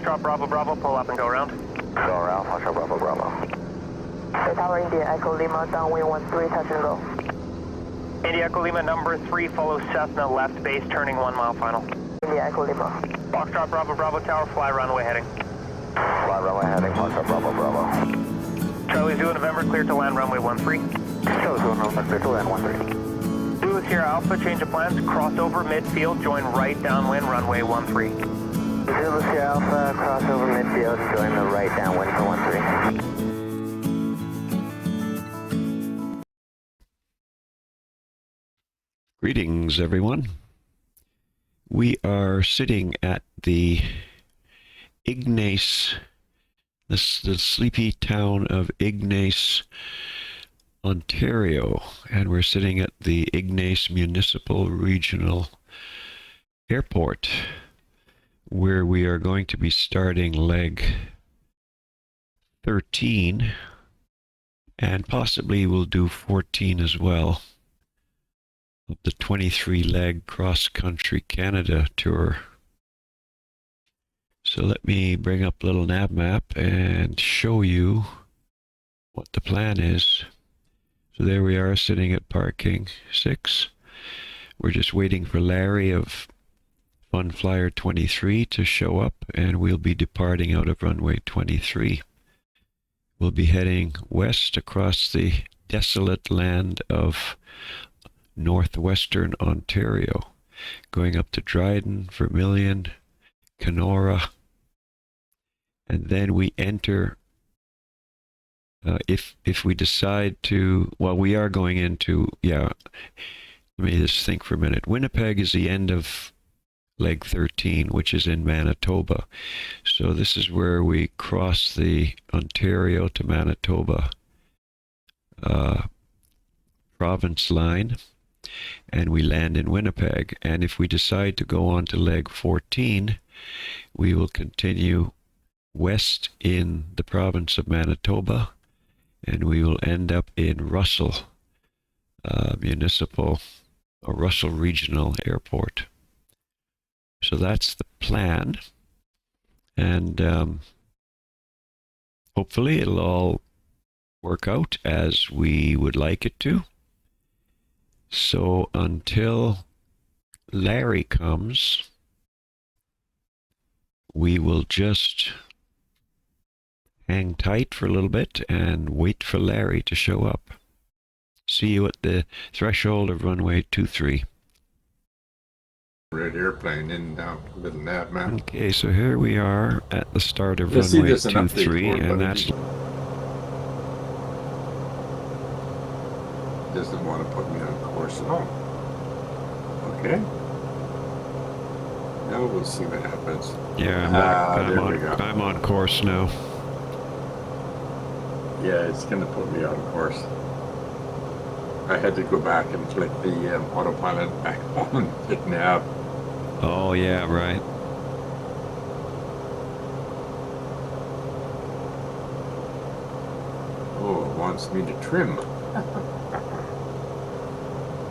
Drop Bravo Bravo, pull up and go around. Go around, Foxtrot Bravo Bravo. Hey, Tower India, Echo Lima, downwind 13, touch and go. India Echo Lima number 3, follow Cessna left base, turning 1 mile final. India Echo Lima. Foxtrot Bravo Bravo Tower, fly runway heading. Fly runway heading, Foxtrot Bravo Bravo. Charlie Zulu November, clear to land runway 13. Charlie Zulu November, clear to land 13. Zulu Sierra Alpha, change of plans, crossover midfield, join right downwind runway 13. Zulu Sierra Alpha, crossover midfield, join the right downwind for 13. Greetings, everyone. We are sitting at the Ignace, the sleepy town of Ignace, Ontario, and we're sitting at the Ignace Municipal Regional Airport, where we are going to be starting leg 13, and possibly we'll do 14 as well, of the 23-leg cross-country Canada tour. So let me bring up a little nav map and show you what the plan is. So there we are, sitting at parking 6. We're just waiting for Larry of Fun Flyer 23 to show up, and we'll be departing out of runway 23. We'll be heading west across the desolate land of northwestern Ontario, going up to Dryden, Vermilion, Kenora, and then we enter, if we decide to, well, we are going into, let me just think for a minute. Winnipeg is the end of leg 13, which is in Manitoba. So this is where we cross the Ontario to Manitoba province line, and we land in Winnipeg. And if we decide to go on to leg 14, we will continue west in the province of Manitoba, and we will end up in Russell Municipal or Russell Regional Airport. So that's the plan, and hopefully it'll all work out as we would like it to. So until Larry comes, we will just hang tight for a little bit and wait for Larry to show up. See you at the threshold of runway 23. Red airplane in down little nav map. Okay, so here we are at the start of runway 23, and that's... Doesn't want to put me on course at all. Okay. Now we'll see what happens. Yeah, I'm on course now. Yeah, it's going to put me on course. I had to go back and click the autopilot back on and hit nav. Oh, yeah, right. Oh, it wants me to trim.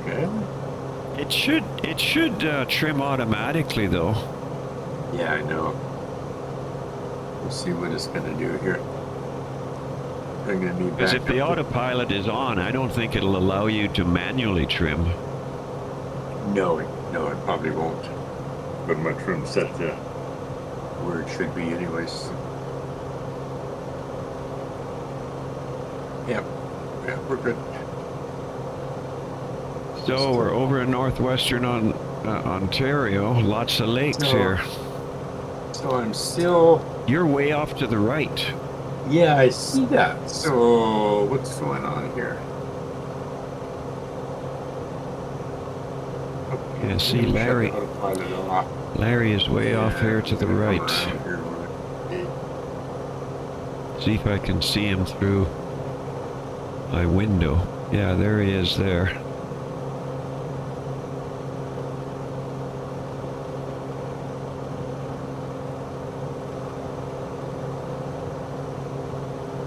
Okay. It should trim automatically, though. Yeah, I know. We'll see what it's going to do here. I'm going to be back. Because if the autopilot is on, I don't think it'll allow you to manually trim. No, it probably won't. But my trim set to where it should be anyways. Yeah, we're good. So we're over in northwestern Ontario. Lots of lakes here. So I'm still... You're way off to the right. Yeah, I see that. So what's going on here? Okay, Yeah, see Larry. Larry is way off here to the right. See if I can see him through my window. Yeah, there he is there.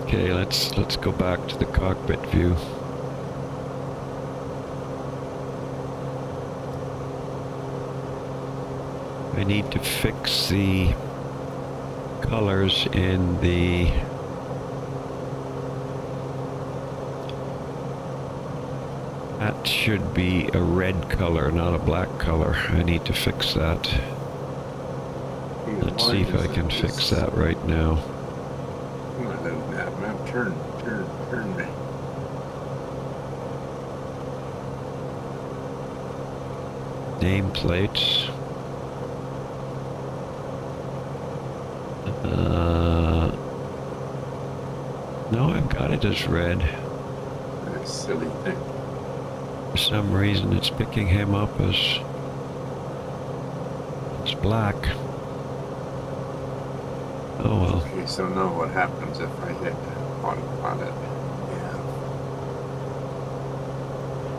Okay, let's go back to the cockpit view. I need to fix the colors in the that should be a red color, not a black color. I need to fix that. Let's see if I can fix that right now. Come on, little map. Turn me. Nameplates. No, I've got it as red. That silly thing. For some reason, it's picking him up as it's black. Oh well. Okay, so now what happens if I hit autopilot? Yeah.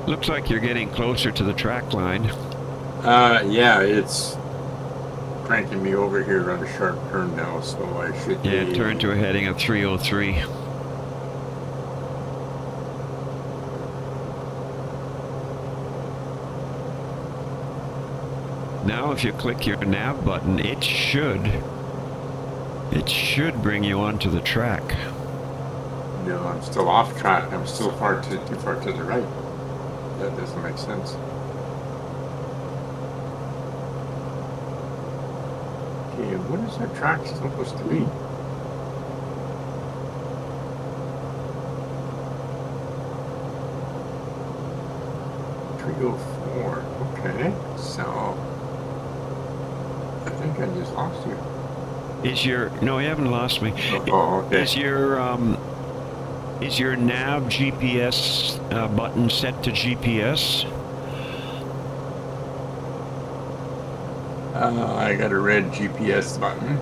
Looks like you're getting closer to the track line. Yeah, it's cranking me over here on a sharp turn now, so I should Yeah, be... turn to a heading of 303. Now if you click your nav button, it should bring you onto the track. No, I'm still off track. I'm still too far to the right. That doesn't make sense. Okay, what is that track supposed to be? Okay, so I think I just lost you. No, you haven't lost me. Oh, okay. Is your nav GPS button set to GPS? I got a red GPS button.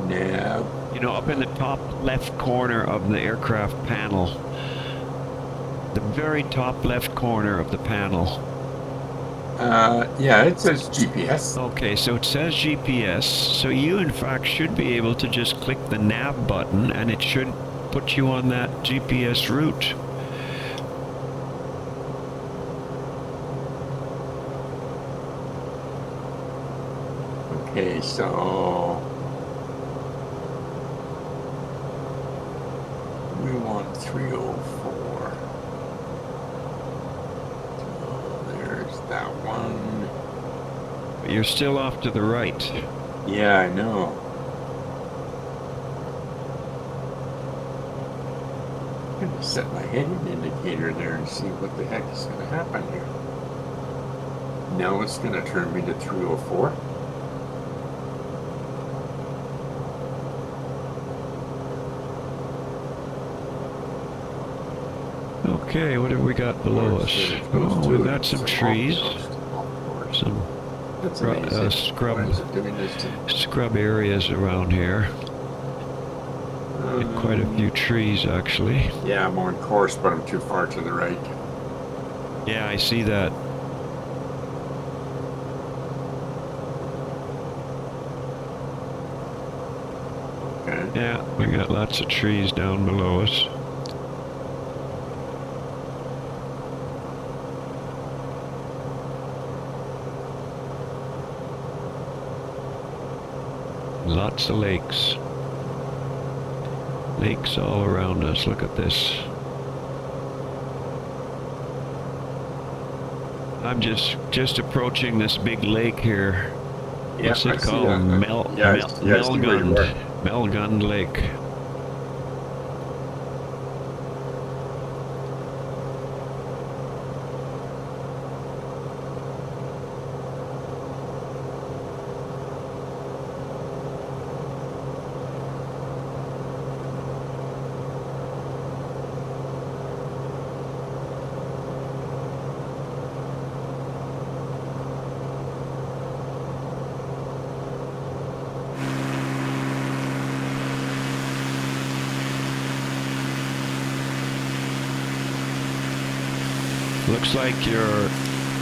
Nav. You know, up in the top left corner of the aircraft panel. The very top left corner of the panel. Yeah, it says GPS. Okay, so it says GPS. So you, in fact, should be able to just click the nav button and it should put you on that GPS route. Okay, so we want 304. So there's that one. But you're still off to the right. Yeah, I know. I'm gonna set my heading indicator there and see what the heck is gonna happen here. Now it's gonna turn me to 304. Okay, what have we got below us? Oh, we've got some trees. Some scrub areas around here. And quite a few trees, actually. Yeah, I'm on course, but I'm too far to the right. Yeah, I see that. Okay. Yeah, we got lots of trees down below us. Lots of lakes. Lakes all around us. Look at this. I'm just approaching this big lake here. What's it called? Melgund Lake. Looks like you're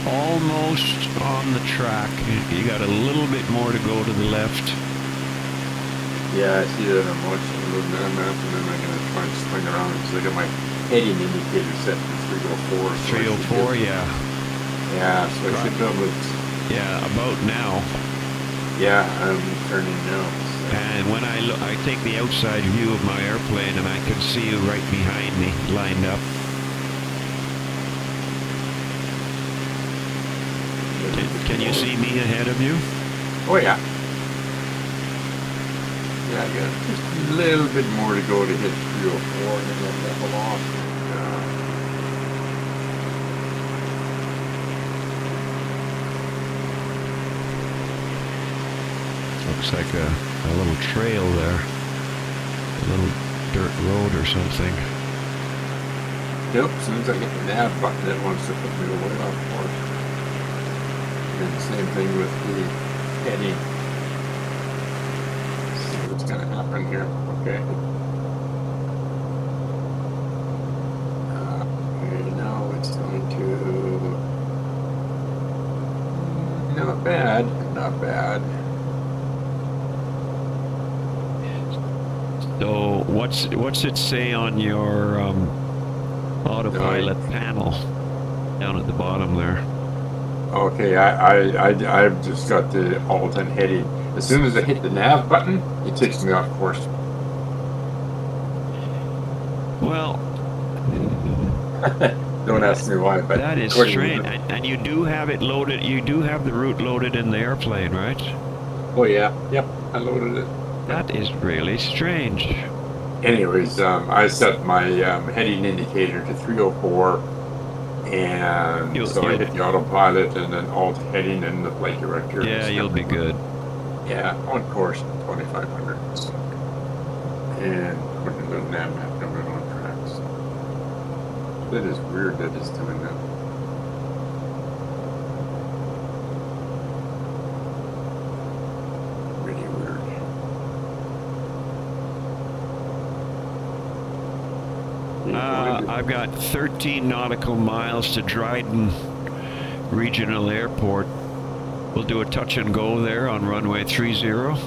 almost on the track. You got a little bit more to go to the left. Yeah, I see that. I'm watching a little map, and then I'm going to try and swing around because I got my heading indicator set to 304. 304, yeah. Yeah, so I should be able to... Yeah, about now. Yeah, I'm turning now. And when I look, I take the outside view of my airplane, and I can see you right behind me, lined up. Can you see me ahead of you? Oh yeah. Yeah, I got just a little bit more to go to hit 304 and then I'll level off. Looks like a little trail there. A little dirt road or something. Yep, as soon as I get the nav button, it wants to put me away off course. And same thing with the heading. See what's gonna happen here. Okay. Okay, now it's going to. Not bad, not bad. So what's it say on your autopilot panel down at the bottom there? Okay, I've just got the alt and heading. As soon as I hit the nav button, it takes me off course. Well, Don't ask me why, but that is strange. And you do have it loaded. You do have the route loaded in the airplane, right? Oh yeah, yep, I loaded it. That is really strange. Anyways, I set my heading indicator to 304, and so I hit the autopilot and then alt heading and the flight director. Yeah, you'll be good. Yeah, on course 2500. So. And putting the nav map number on track. So. That is weird that it's doing that. Really weird. I've got 13 nautical miles to Dryden Regional Airport. We'll do a touch and go there on runway 30.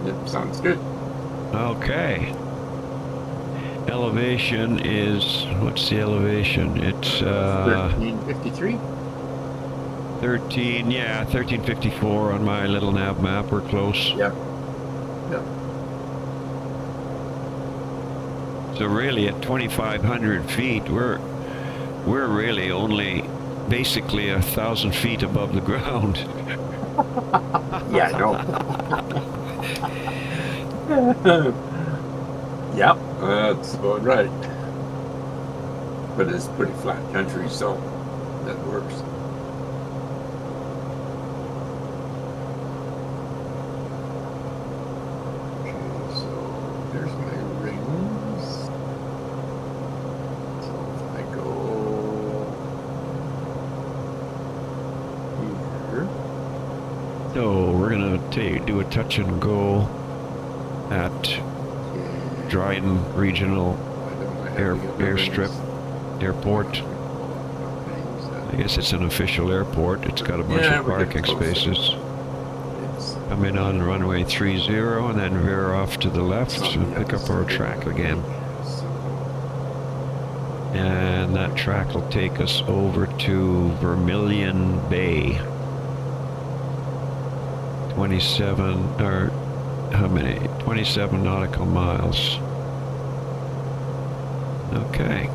Yep, sounds good. Okay. Elevation is, what's the elevation? It's 1353. 1354 on my little nav map. We're close. Yep. Yep. So really at 2,500 feet, we're really only basically 1,000 feet above the ground. Yeah, I know. Yep, that's about right. But it's pretty flat country, so that works. Okay, so there's my rings. So if I go here. So we're gonna do a touch and go at Dryden Regional Airstrip Airport. I guess it's an official airport. It's got a bunch of parking spaces. Come in on runway 30 and then veer off to the left and pick up our track again. And that track will take us over to Vermilion Bay. 27, or how many? 27 nautical miles. Okay.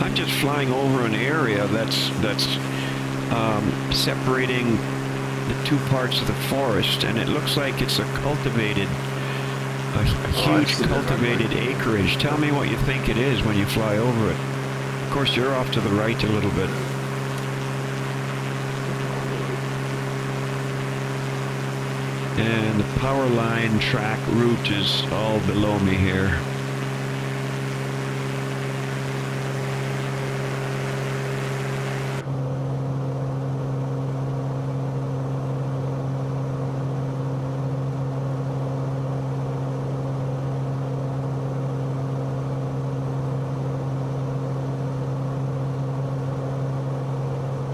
I'm just flying over an area that's separating the two parts of the forest, and it looks like it's a cultivated, a huge cultivated acreage. Tell me what you think it is when you fly over it. Of course, you're off to the right a little bit. And the power line track route is all below me here.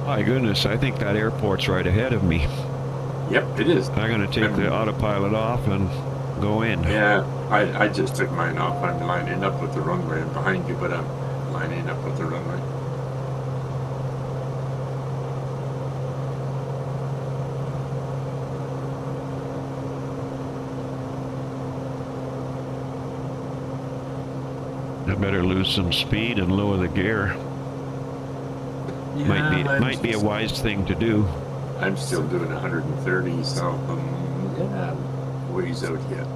My goodness, I think that airport's right ahead of me. Yep, it is. I'm gonna take the autopilot off and go in. Yeah, I just took mine off. I'm lining up with the runway. I'm behind you, but I'm lining up with the runway. I better lose some speed and lower the gear. Yeah, might be a wise thing to do. I'm still doing 130, so yeah, ways out yet.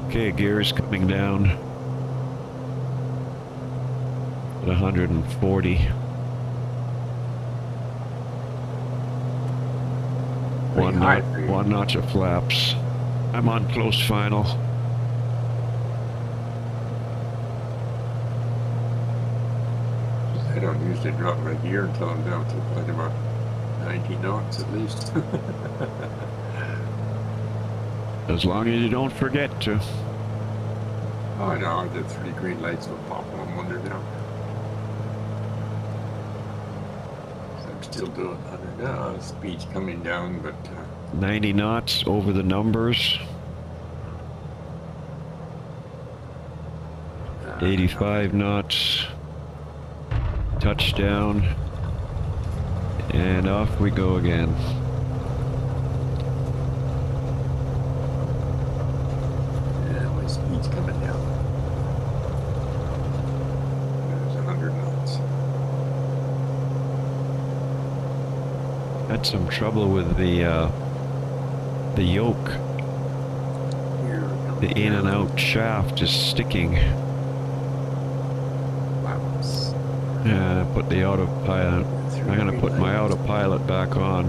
Okay, gear's coming down at 140. One notch of flaps. I'm on close final. I don't usually drop my gear until I'm down to like about 90 knots at least. As long as you don't forget to. Oh, I know, the 3 green lights will pop on when they're down. I'm still doing 100. Speed's coming down, but 90 knots over the numbers. 85 knots. Touchdown. And off we go again. yeah, my speed's coming down. There's 100 knots. Had some trouble with the yoke. Here we go. The in and out shaft is sticking. Flaps. Put the autopilot. I'm gonna put my autopilot back on.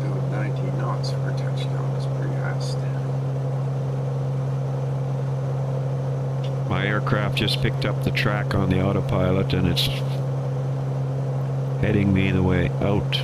Doing 90 knots for a touchdown. That's pretty fast. My aircraft just picked up the track on the autopilot and it's heading me the way out.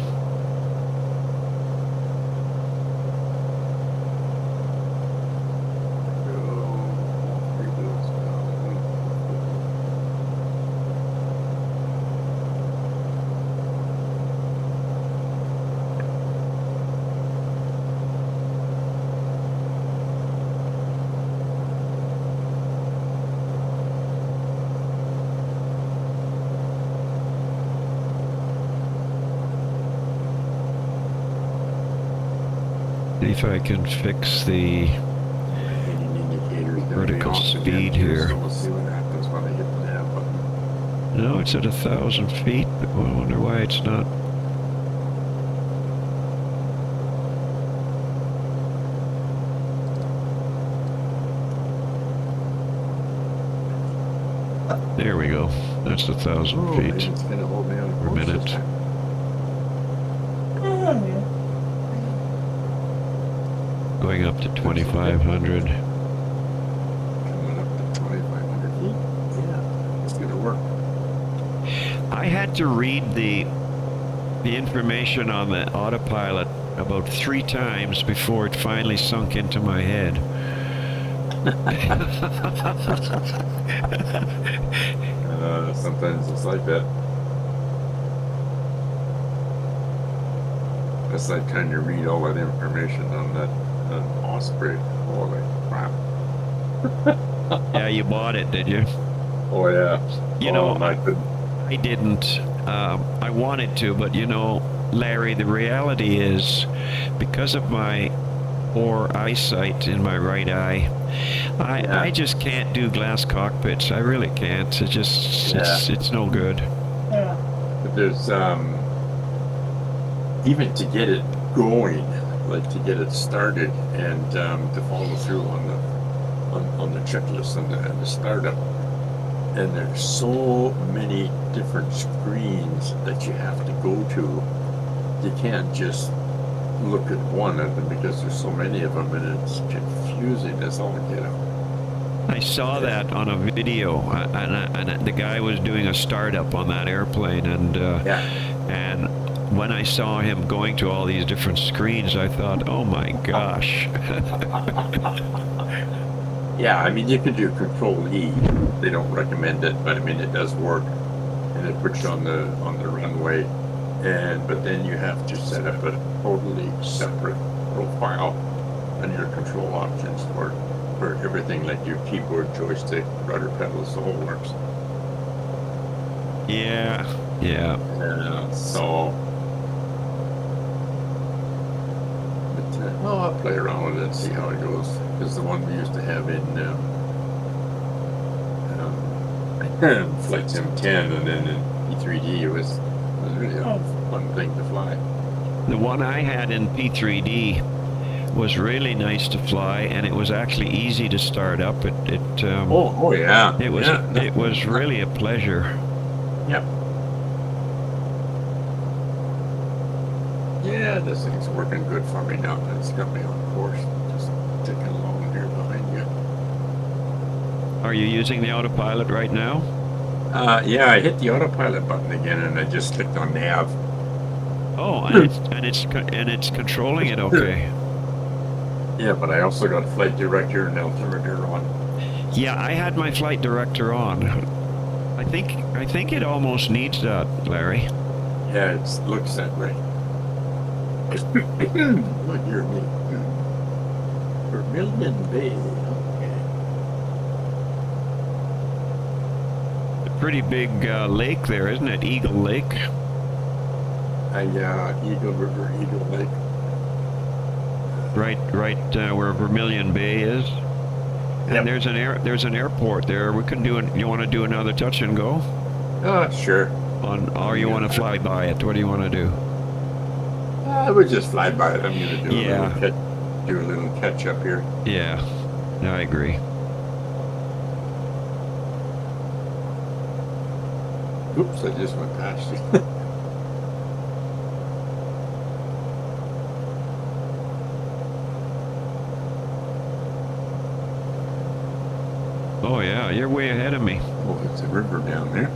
See if I can fix the vertical speed here. So we'll see what happens when I hit the nav button. No, it's at 1,000 feet. I wonder why it's not. There we go. That's 1,000 feet It's gonna hold me on per course this minute. time. Going up to 2,500. Coming up to 2,500 feet. Yeah, it's gonna work. I had to read the information on the autopilot about 3 times before it finally sunk into my head. Sometimes it's like that. It's like trying to read all that information on that Osprey. Holy crap. Yeah, you bought it, did you? Oh yeah. You know, I couldn't. I didn't. I wanted to, but you know, Larry, the reality is, because of my poor eyesight in my right eye, I just can't do glass cockpits. I really can't. It just it's no good. But there's even to get it going, like to get it started and to follow through on the checklist and the startup. And there's so many different screens that you have to go to. You can't just look at one of them because there's so many of them, and it's confusing as all get out. I saw that on a video, and the guy was doing a startup on that airplane, and when I saw him going to all these different screens, I thought, oh my gosh. Yeah, I mean, you could do Control E. They don't recommend it, but I mean, it does work, and it puts you on the runway. But then you have to set up a totally separate profile on your control options for everything, like your keyboard, joystick, rudder pedals, the whole works. Yeah. So. But I'll play around with it and see how it goes. Because the one we used to have in Flight Sim 10 and then in E3D, it was really a fun thing to fly. The one I had in P3D was really nice to fly, and it was actually easy to start up. Yeah. It was it was really a pleasure. Yep. Yeah, this thing's working good for me now. It's got me on course. Just ticking along here behind you. Are you using the autopilot right now? Yeah, I hit the autopilot button again, and I just clicked on nav. Oh, and it's controlling it okay. Yeah, but I also got flight director and altimeter on. Yeah, I had my flight director on. I think it almost needs that, Larry. Yeah, it looks that way. Look, you're me. Vermilion Bay. Okay. A pretty big lake there, isn't it? Eagle Lake. Eagle River, Eagle Lake. Right where Vermilion Bay is. And Yep. there's an airport there. We can do it. You want to do another touch and go? Sure. Or you want to fly by it? What do you want to do? I would just fly by it. I'm going to do a little catch up here. Yeah, I agree. Oops, I just went past you. Oh yeah, you're way ahead of me. Oh, it's a river down there.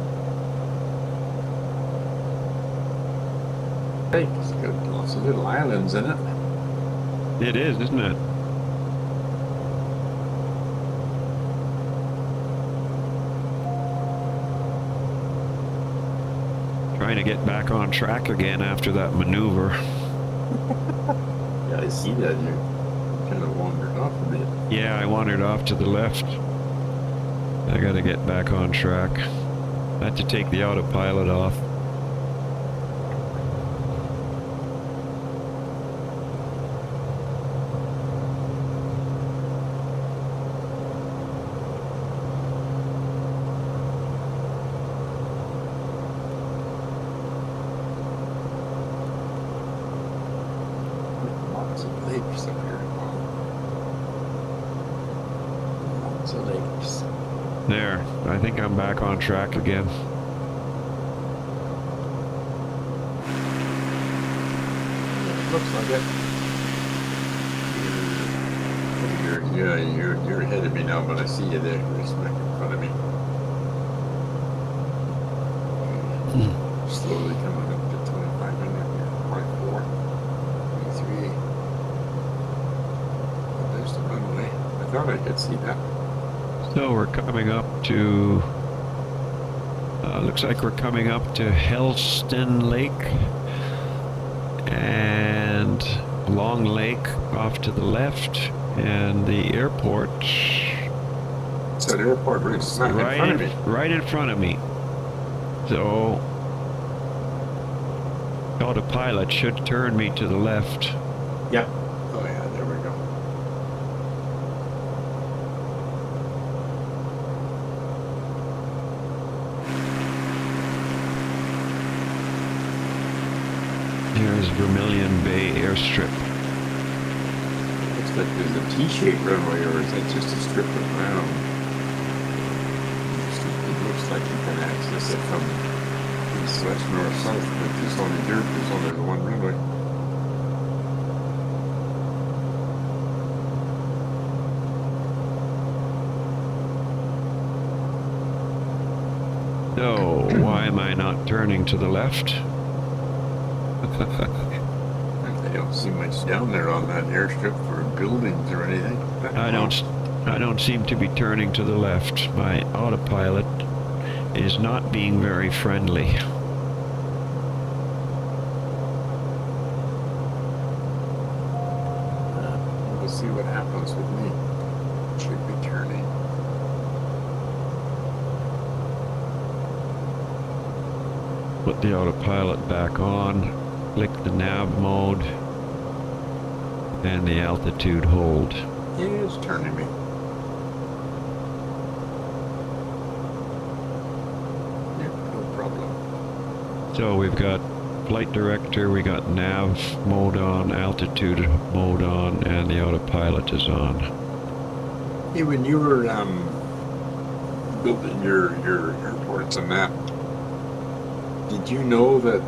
Hey, it's got lots of little islands in it. It is, isn't it? Trying to get back on track again after that maneuver. Yeah, I see that. You kind of wandered off a bit. Yeah, I wandered off to the left. I gotta get back on track. I had to take the autopilot off. Lots of lakes up here. Lots of lakes. There, I think I'm back on track again. Looks like it. You're ahead of me now, but I see you there. You're smack in front of me. Slowly coming up to 2,500 here. 24, 23. Oh, there's the runway. I thought I could see that. So we're coming up to, looks like we're coming up to Helston Lake and Long Lake off to the left, and the airport It's that airport right smack in front of me. right in front of me. So autopilot should turn me to the left. Yeah. Oh yeah, there we go. Here's Vermilion Bay Airstrip. Looks like there's a T-shaped runway, or is that just a strip of ground? It looks like you can access it from east, west, north, south, but there's only dirt, there's only the one runway. So why am I not turning to the left? They don't see much down there on that airstrip for buildings or anything. I don't I don't seem to be turning to the left. My autopilot is not being very friendly. We'll see what happens with me. Should be turning. Put the autopilot back on, click the nav mode, and the altitude hold. It is turning me. Yeah, no problem. So we've got flight director, we got nav mode on, altitude mode on, and the autopilot is on. Hey, when you were building your airports and that, did you know that,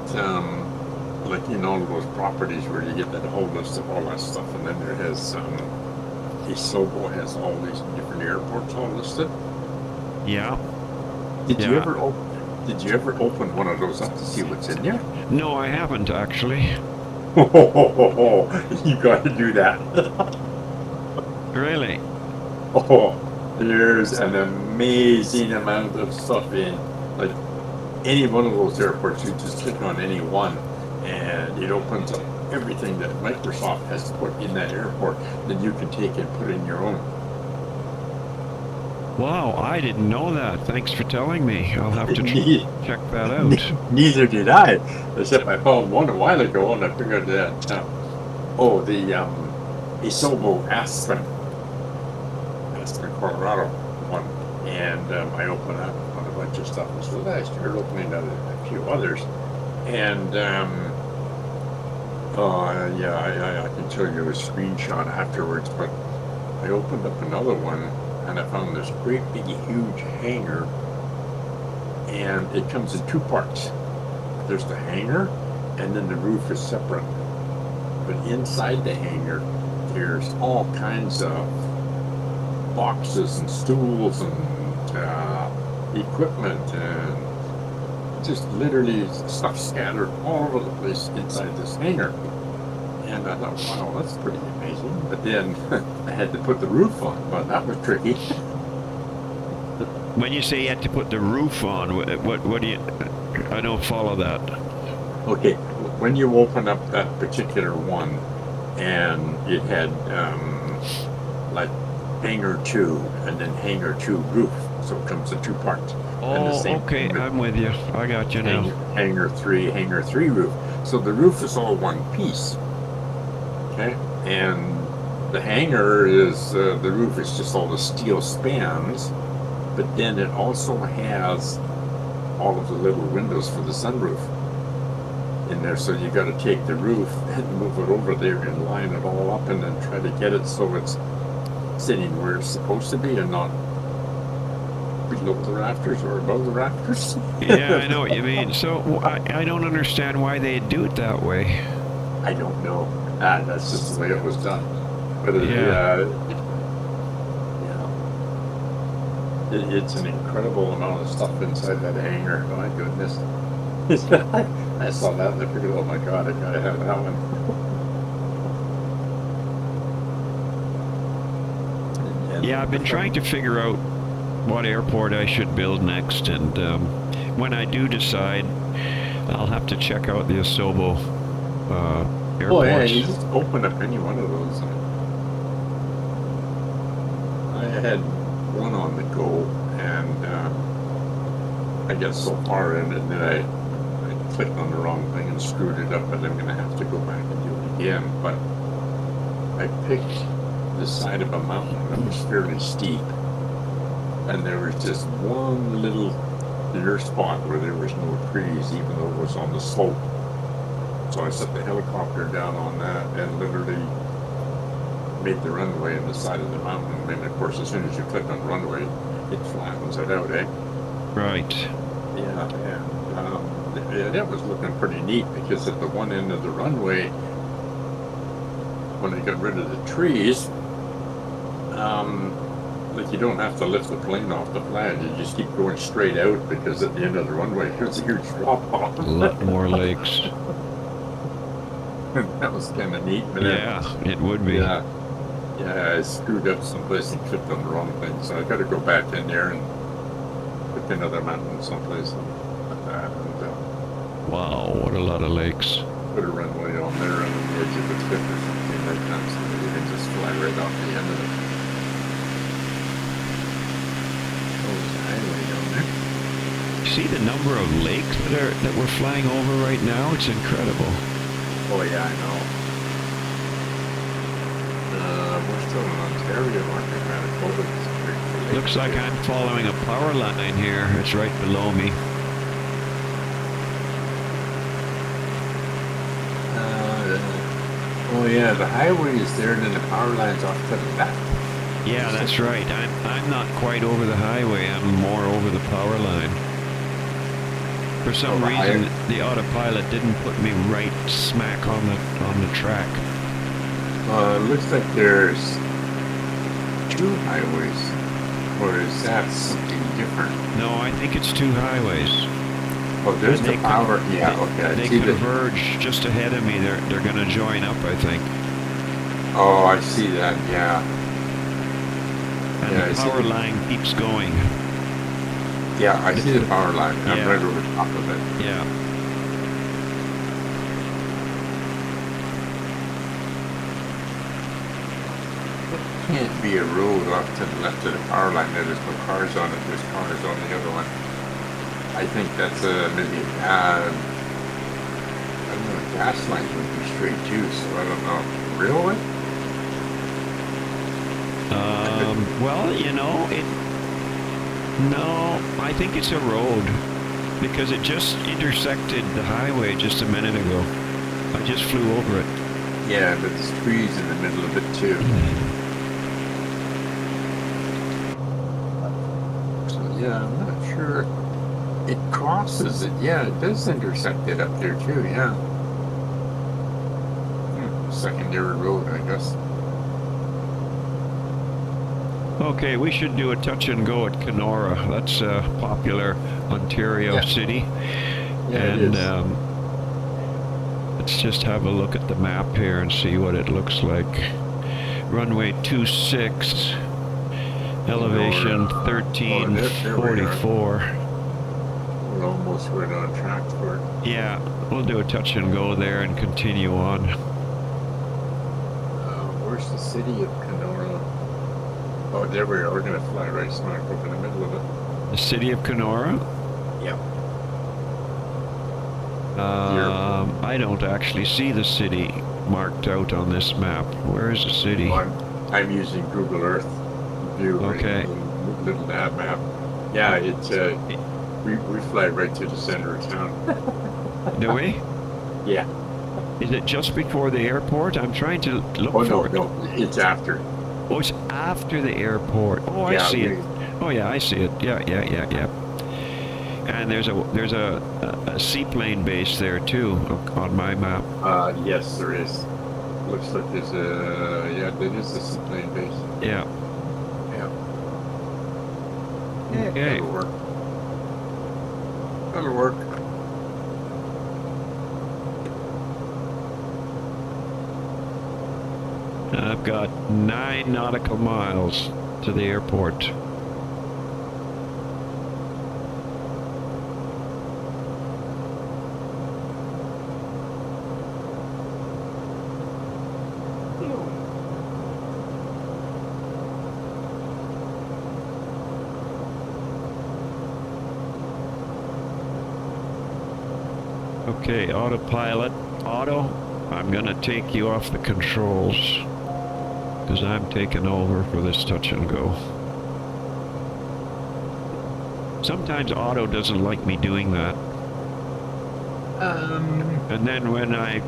like in all of those properties where you get that whole list of all that stuff, and then there has, Isobo has all these different airports all listed? Yeah. Did you Yeah. ever open one of those up to see what's in there? No, I haven't actually. You got to do that. Really? Oh, there's an amazing amount of stuff in, like, any one of those airports. You just click on any one, and it opens up everything that Microsoft has put in that airport that you can take and put in your own. Wow, I didn't know that. Thanks for telling me. I'll have to check that out. Neither did I, except I found one a while ago, and I figured that, the Isobo Aspen, Colorado one, and I opened up on a bunch of stuff. So last year, opening a few others, and I can show you a screenshot afterwards. But I opened up another one, and I found this great big huge hangar, and it comes in two parts. There's the hangar, and then the roof is separate. But inside the hangar, there's all kinds of boxes and stools and equipment and just literally stuff scattered all over the place inside this hangar. And I thought, wow, that's pretty amazing. But then I had to put the roof on, but that was tricky. When you say you had to put the roof on, what do you... I don't follow that. Okay, when you open up that particular one, and it had like hangar 2 and then hangar 2 roof, so it comes in two parts. And the Oh, same okay, thing with I'm with you. I got you now. hangar 3 roof. So the roof is all one piece. Okay, and the hangar is the roof is just all the steel spans, but then it also has all of the little windows for the sunroof in there. So you got to take the roof and move it over there and line it all up, and then try to get it so it's sitting where it's supposed to be and not below the rafters or above the rafters. Yeah, I know what you mean. So I don't understand why they do it that way. I don't know. That's just the way it was done. But it's an incredible amount of stuff inside that hangar. My goodness. I saw that and I figured, oh my God, I gotta have that one. Yeah, I've been trying to figure out what airport I should build next, and when I do decide, I'll have to check out the Isobo airports. Oh yeah, you just open up any one of those. I had one on the go, and I got so far in it that I clicked on the wrong thing and screwed it up, and I'm going to have to go back and do it again. But I picked the side of a mountain that was fairly steep, and there was just one little clear spot where there was no trees, even though it was on the slope. So I set the helicopter down on that and literally made the runway on the side of the mountain. And of course, as soon as you click on runway, it flattens it out, eh? Right. Yeah, and that was looking pretty neat, because at the one end of the runway, when they got rid of the trees, like, you don't have to lift the plane off the flag, you just keep going straight out, because at the end of the runway there's a huge drop off. A lot more lakes. That was kind of neat. But Yeah, it would be. Yeah. Yeah, I screwed up someplace and clicked on the wrong thing, so I got to go back in there and pick another mountain someplace and Wow, what a lot of lakes. put a runway on there on the edge of the cliff or something like that, so that you can just fly right off the end of it. Oh, there's a highway down there. See the number of lakes that we're flying over right now? It's incredible. Oh yeah, I know. We're still in Ontario, aren't we? Manitoba is great for lakes. Looks like I'm following a power line here. It's right below me. Oh yeah, the highway is there, and then the power line's off to the left. Yeah, that's right. I'm not quite over the highway. I'm more over the power line. For some reason, the autopilot didn't put me right smack on the track. Looks like there's 2 highways, or is that something different? No, I think it's 2 highways. Oh, there's And the power. Yeah, okay. They I see converge just ahead of me. They're going to join up, I think. Oh, I see that. Yeah. And Yeah, the power line keeps going. Yeah, I see the power line. I'm Yeah. right over top of it. Yeah. Can't be a road off to the left of the power line. There's no cars on it. There's cars on the other one. I think that's maybe I don't know. Gas line would be straight too, so I don't know. Railway? Well, you know, no, I think it's a road because it just intersected the highway just a minute ago. I just flew over it. Yeah, but there's trees in the middle of it too. So yeah, I'm not sure. It crosses it. Yeah, it does intersect it up there too. Yeah. Secondary road, I guess. Okay, we should do a touch and go at Kenora. That's a popular Ontario city. Yeah, And it is. let's just have a look at the map here and see what it looks like. Runway 26, elevation Kenora. 1344. We're almost right on track for it. Yeah, we'll do a touch and go there and continue on. Where's the city of Kenora? Oh, there we are. We're going to fly right smack up in the middle of it. The city of Kenora? Yep. I don't actually see the city marked out on this map. Where is the city? I'm using Google Earth view. Okay. Little nav map. Yeah, it's we fly right to the center of town. Do we? Yeah. Is it just before the airport? I'm trying to look Oh for it. no, it's after. Oh, it's after the airport. Oh, I see it. Oh yeah, I see it. Yeah. And there's a seaplane base there too on my map. Yes, there is. Looks like there's there is a seaplane base. Yeah. Yeah. Okay. That'll work. That'll work. I've got 9 nautical miles to the airport. Okay, autopilot, auto, I'm gonna take you off the controls because I'm taking over for this touch and go. Sometimes auto doesn't like me doing that. And then when I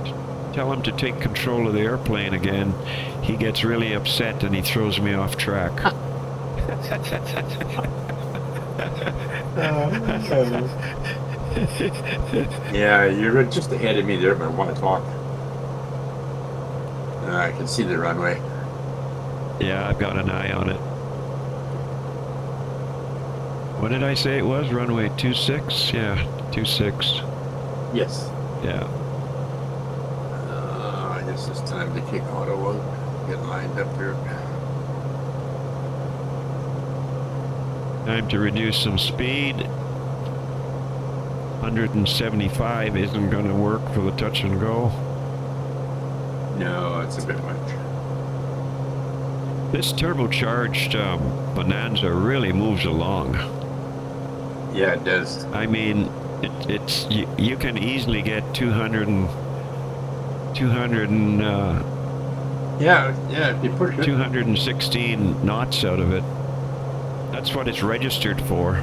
tell him to take control of the airplane again, he gets really upset and he throws me off track. Yeah, you're just ahead of me there by 1 o'clock. I can see the runway. Yeah, I've got an eye on it. What did I say it was? Runway 26? Yeah, 26. Yes. Yeah. I guess it's time to kick auto out. get lined up here. Time to reduce some speed. 175 isn't going to work for the touch and go. No, it's a bit much. This turbocharged Bonanza really moves along. Yeah, it does. I mean, you can easily get 200 and Yeah, if you push it. 216 knots out of it. That's what it's registered for.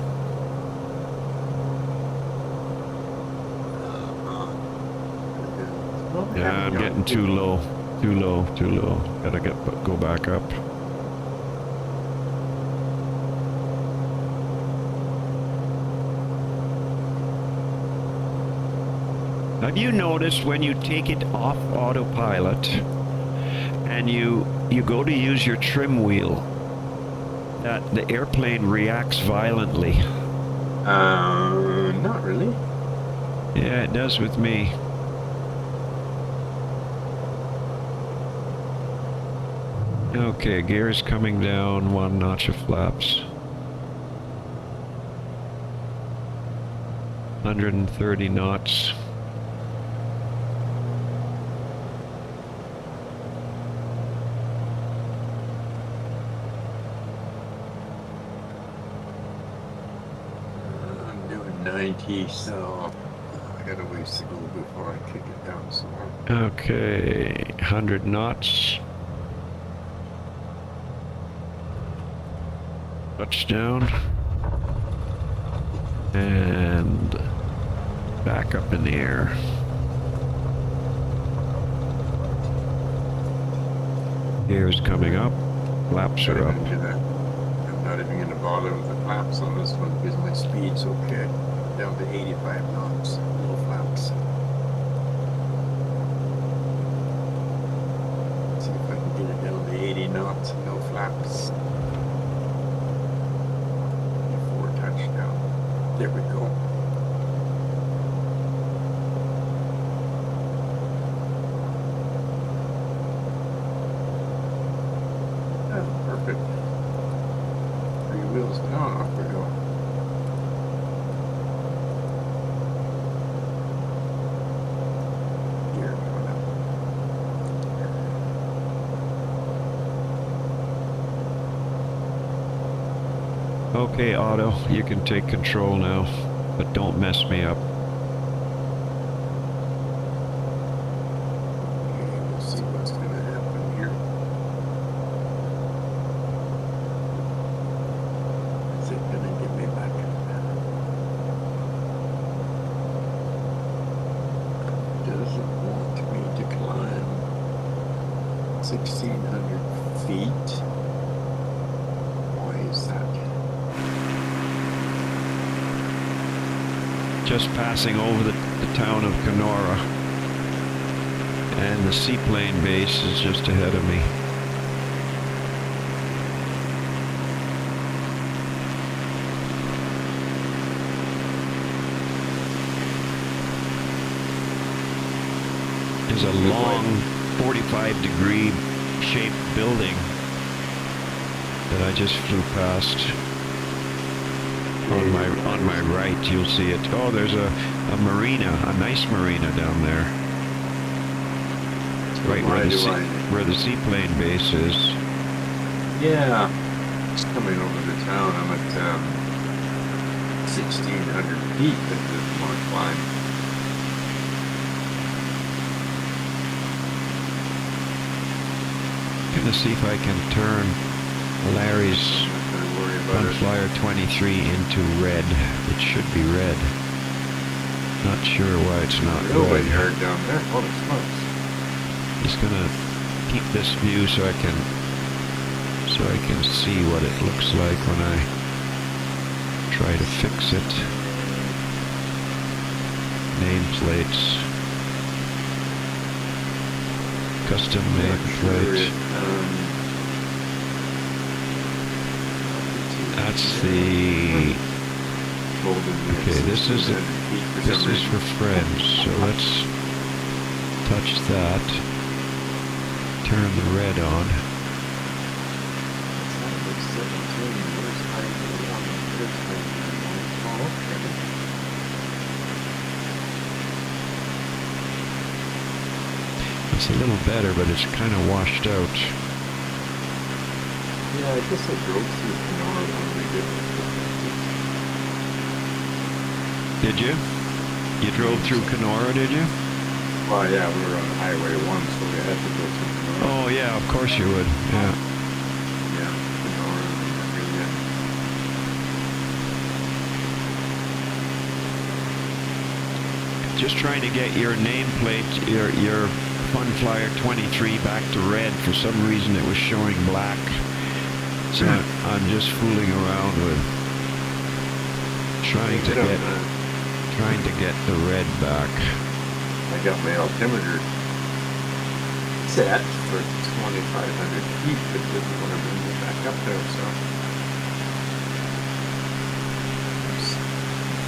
Yeah, I'm getting too low. Too low. Gotta go back up. Have you noticed when you take it off autopilot and you go to use your trim wheel that the airplane reacts violently? Not really. Yeah, it does with me. Okay, gears coming down, 1 notch of flaps. 130 knots. I'm doing 90, so I got a ways to go before I kick it down some more. Okay, 100 knots. Touchdown. And back up in the air. Gears coming up. Flaps are up. I'm not even going to bother with the flaps on this one because my speed's okay. Down to 85 knots. No flaps. Let's see if I can get it down to 80 knots. No flaps. Before touchdown. There we go. Oh, perfect. 3 wheels down, off we go. Gear coming up. Okay, Otto, you can take control now, but don't mess me up. Okay, we'll see what's going to happen here. Is it going to get me back? Doesn't want me to climb 1,600 feet. Why is that? Just passing over the town of Kenora. And the seaplane base is just ahead of me. There's a long 45-degree shaped building that I just flew past. On my right, you'll see it. Oh, there's a marina, a nice marina down there. Right where the seaplane base is. Yeah, it's coming over the town. I'm at 1,600 feet at the more climb. Gonna see if I can turn Larry's Flyer 23 into red. It should be red. Not sure why it's not Nobody red. yard down there. Holy smokes. Just gonna keep this view so I can see what it looks like when I try to fix it. Nameplates. Custom nameplate. That's the. Okay, this is for friends. So let's touch that. turn the red on. It's a little better, but it's kind of washed out. Yeah, I guess I drove through Kenora when we did. Did you? You drove through Kenora, did you? Well, yeah, we were on Highway 1, so we had to go through Kenora. Oh, yeah, of course you would. Yeah. Yeah, Kenora. Just trying to get your nameplate, your Fun Flyer 23 back to red. For some reason, it was showing black. So I'm just fooling around with trying to get the red back. I got my altimeter set for 2,500 feet, but didn't want to bring it back up there, so I'm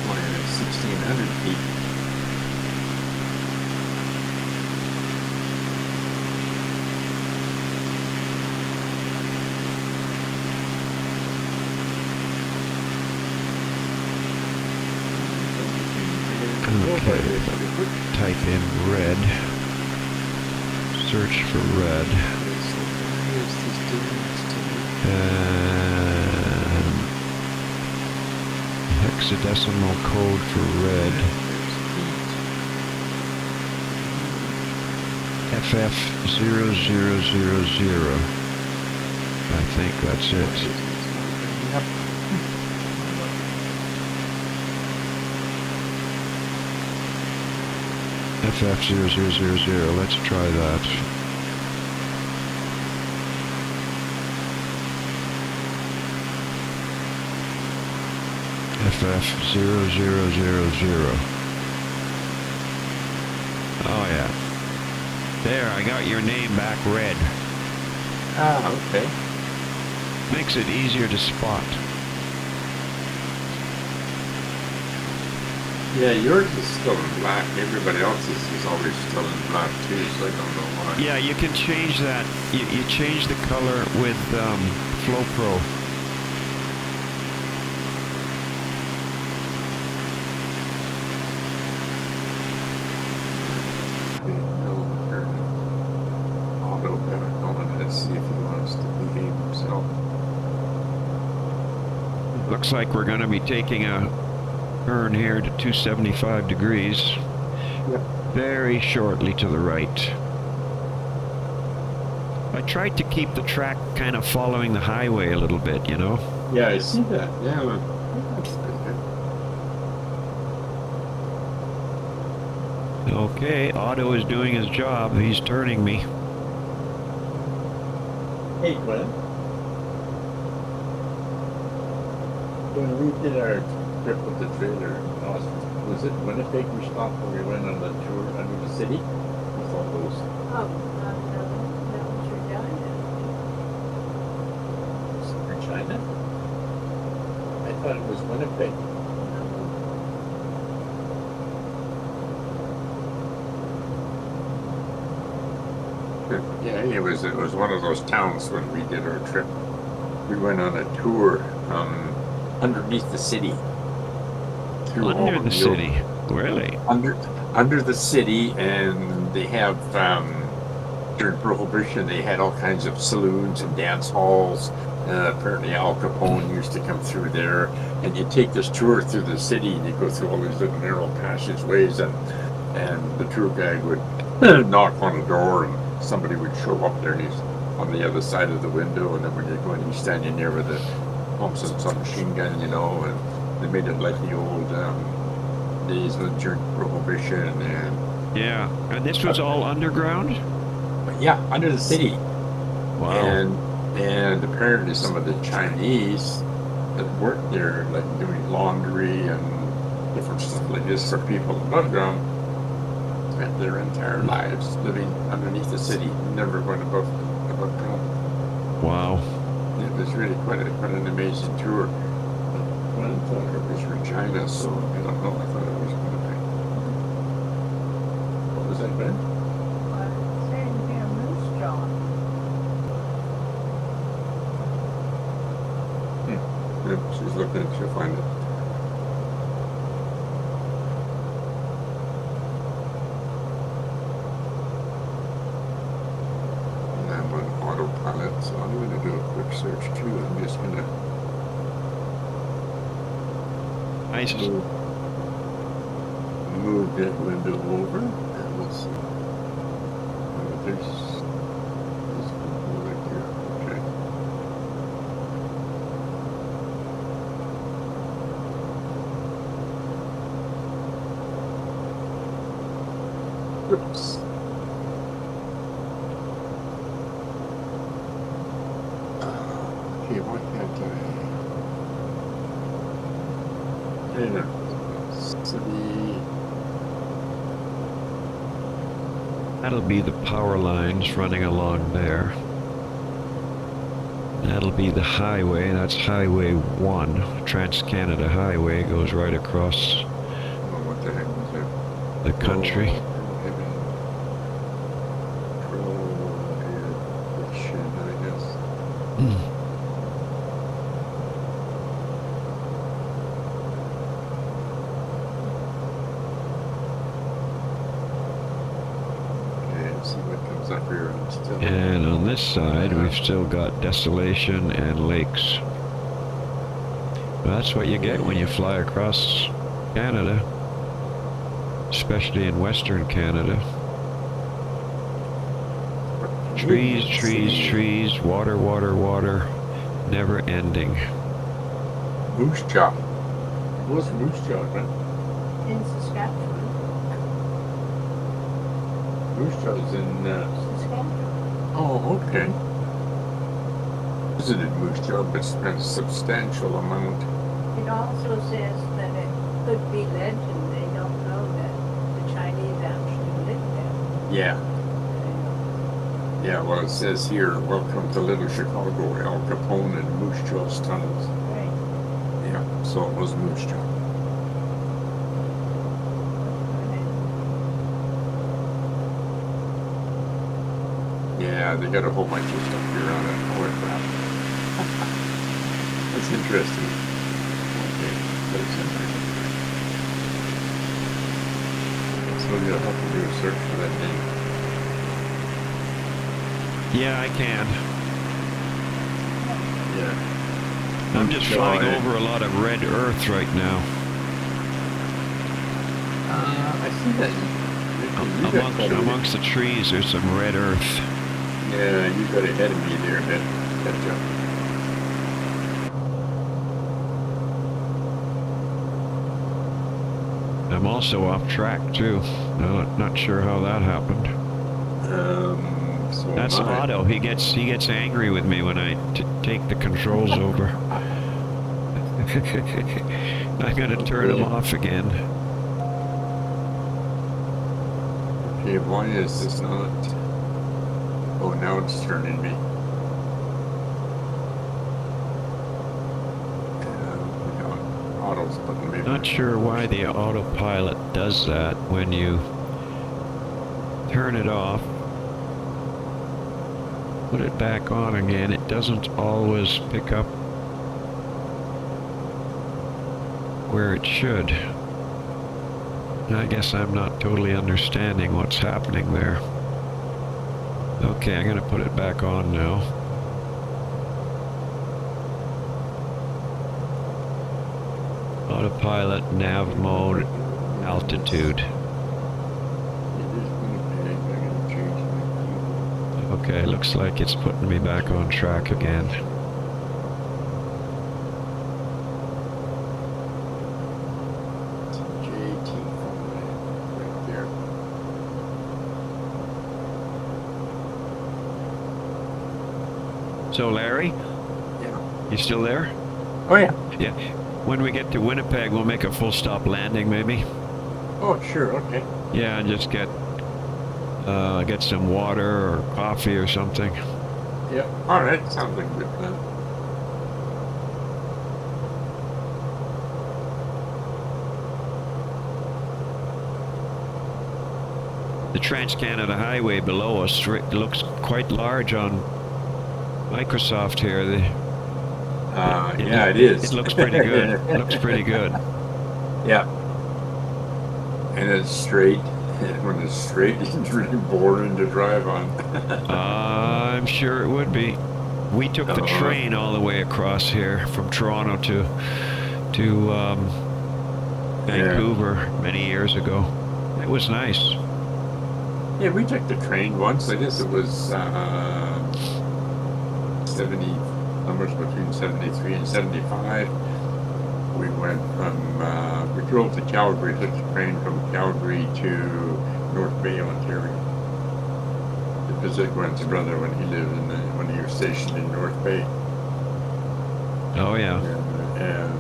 flying at 1,600 feet. Okay, type in red, search for red, and hexadecimal code for red, FF0000, I think that's it. FF0000, let's try that. FF0000. Oh yeah. There, I got your name back red. Ah, okay. Makes it easier to spot. Yeah, yours is still in black. Everybody else's is always still in black too, so I don't know why. Yeah, you can change that. You change the color with Flow Pro. Auto better going. Let's see if he wants to behave himself. Looks like we're going to be taking a turn here to 275 degrees. Yep. Very shortly to the right. I tried to keep the track kind of following the highway a little bit, you know? Yeah, I see that. Yeah, look. That's pretty good. Okay, Otto is doing his job. He's turning me. Hey, Glenn. When we did our trip with the trailer, was it Winnipeg we stopped when we went on the tour under the city? With all those. Oh, that was Regina. Regina? I thought it was Winnipeg. Yeah, it was one of those towns when we did our trip. We went on a tour underneath the city. Under the city? Really? Under the city, and they have during Prohibition they had all kinds of saloons and dance halls. Apparently Al Capone used to come through there, and you take this tour through the city, and you go through all these little narrow passageways, and the tour guide would knock on a door, and somebody would show up there, and he's on the other side of the window, and then when you're going, he's standing there with a pumps and some machine gun, you know, and they made it like the old days during Prohibition, and Yeah, and this was all underground? yeah, under the city. Wow. And apparently some of the Chinese that worked there, like doing laundry and different stuff like this for people above ground, spent their entire lives living underneath the city, never going above ground. Wow. It was really quite an amazing tour. But I thought it was Regina, so I don't know. I thought it was Winnipeg. What was that, Ben? Saying here, Moose Jaw. Yep, she's looking. She'll find it. And I'm on autopilot, so I'm going to do a quick search too. I'm just going to Nice. move that window over, and we'll see. There's people right here. Okay. Oops. Okay, why can't I? There. City. That'll be the power lines running along there. That'll be the highway. That's Highway 1. Trans-Canada Highway goes right across Oh, what the heck was that? the country. And on this side, we've still got desolation and lakes. That's what you get when you fly across Canada, especially in Western Canada. Trees, trees, trees, water, water, water, never ending. Moose Jaw. It was Moose Jaw, right? In Saskatchewan. Moose Jaw's in, Saskatchewan. oh, okay. Visited Moose Jaw, but spent a substantial amount. It also says that it could be legend. They don't know that the Chinese actually lived there. Yeah. Yeah, well, it says here, welcome to Little Chicago, Al Capone and Moose Jaw's tunnels. Right. Yeah, so it was Moose Jaw. Yeah, they got a whole bunch of stuff here on it. Holy crap. That's interesting. Okay, that's interesting. So you'll have to do a search for that name. Yeah, I can. Yeah. I'm just flying over a lot of red earth right now. I see that. Amongst the trees, there's some red earth. Yeah, you got ahead of me there, man. Catch up. I'm also off track too. Not sure how that happened. So That's Otto. He gets angry with me when I take the controls over. I gotta turn him off again. Okay, why is this not? Oh, now it's turning me. Auto's button maybe. Not sure why the autopilot does that when you turn it off. Put it back on again. It doesn't always pick up where it should. I guess I'm not totally understanding what's happening there. Okay, I'm gonna put it back on now. Autopilot, nav mode, altitude. Okay, looks like it's putting me back on track again. So Larry? Yeah. You still there? Oh yeah. Yeah. When we get to Winnipeg, we'll make a full stop landing maybe. Oh sure, okay. Yeah, and just get some water or coffee or something. Yeah. All right. Sounds like a good plan. The Trans-Canada Highway below us looks quite large on Microsoft here. Yeah, it is. It looks pretty good. Looks pretty good. Yeah. And it's straight. And when it's straight, it's really boring to drive on. I'm sure it would be. We took the train all the way across here from Toronto to Vancouver many years ago. It was nice. Yeah, we took the train once. I guess it was 70, somewhere between 73 and 75. We went from, we drove to Calgary, took the train from Calgary to North Bay, Ontario. To visit Gwen's brother when he lived when he was stationed in North Bay. Oh yeah. And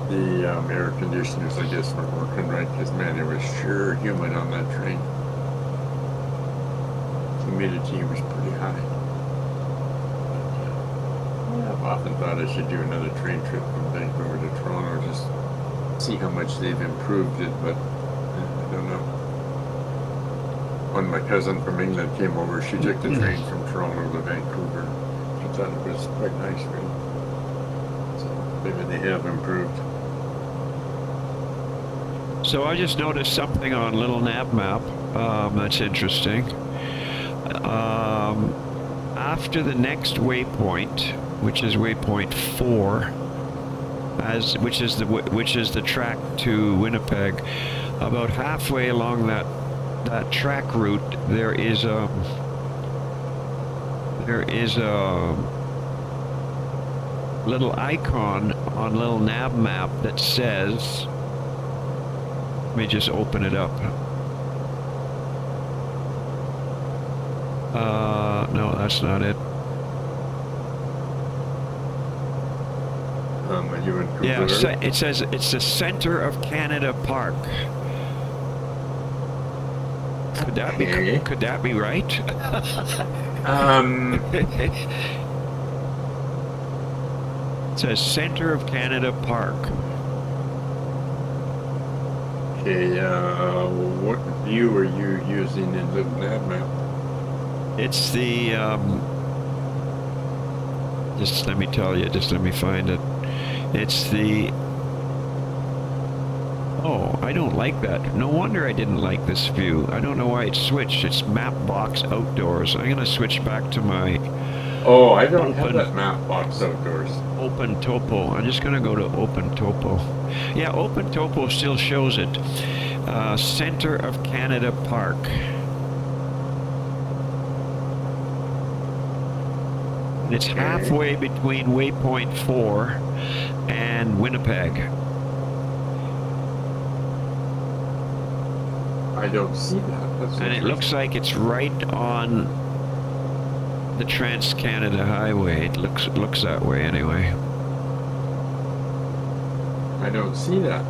the air conditioners, I guess, weren't working right because, man, it was sure humid on that train. Humidity was pretty high. Yeah, I've often thought I should do another train trip from Vancouver to Toronto, just see how much they've improved it, but I don't know. When my cousin from England came over, she took the train from Toronto to Vancouver. She thought it was quite nice, really. So maybe they have improved. So I just noticed something on Little Nav Map that's interesting. After the next waypoint, which is waypoint 4, which is the track to Winnipeg, about halfway along that track route, there is a little icon on Little Nav Map that says, let me just open it up. No, that's not it. Are you in Cooper? Yeah, it says it's the center of Canada Park. Could that be right? It says center of Canada Park. Okay, what view are you using in the nav map? It's the just let me tell you, just let me find it. It's the, oh, I don't like that. No wonder I didn't like this view. I don't know why it switched. It's map box outdoors. I'm gonna switch back to my Oh, I don't have that map box outdoors. Open topo. I'm just gonna go to open topo. Yeah, open topo still shows it. Center of Canada Park. And it's halfway between waypoint 4 and Winnipeg. I don't see that. And it looks like it's right on the Trans-Canada Highway. It looks that way anyway. I don't see that.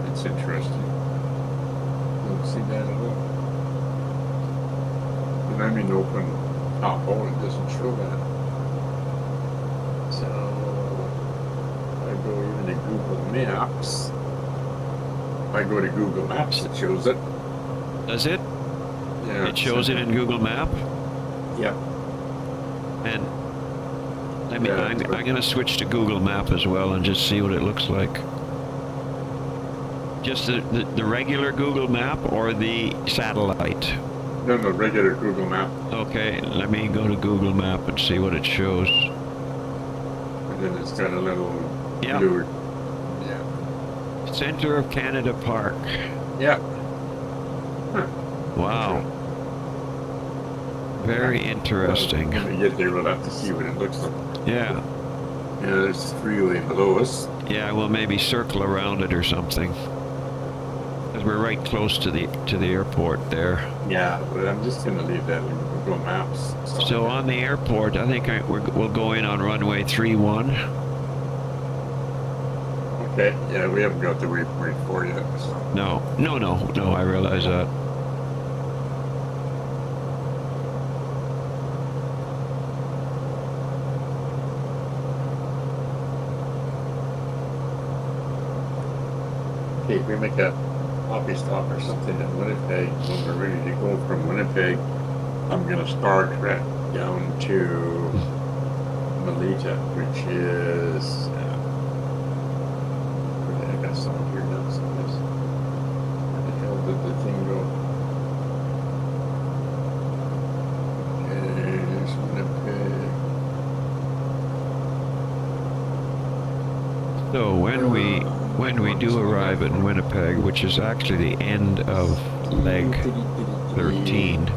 That's interesting. Don't see that at all. And I'm in open top hole, it doesn't show that. So I go even to Google Maps. If I go to Google Maps, it shows it. Does it? Yeah. It shows it in Google Map? Yep. And I'm going to switch to Google Map as well and just see what it looks like. Just the regular Google Map or the satellite? No, regular Google Map. Okay, let me go to Google Map and see what it shows. And then it's got a little blue. Yeah. Center of Canada Park. Yeah. Huh. Wow. Very interesting. When we get there, we'll have to see what it looks like. Yeah. Yeah, there's the freeway below us. Yeah, we'll maybe circle around it or something. Because we're right close to the airport there. Yeah, but I'm just going to leave that in Google Maps. So on the airport, I think we'll go in on runway 31. Okay, yeah, we haven't got the waypoint 4 yet. So. No, I realize that. Okay, if we make a coffee stop or something in Winnipeg, when we're ready to go from Winnipeg, I'm going to star trek down to Melita, which is where the heck I saw it here now someplace. Where the hell did the thing go? Okay, there's Winnipeg. So when we do arrive in Winnipeg, which is actually the end of leg 13,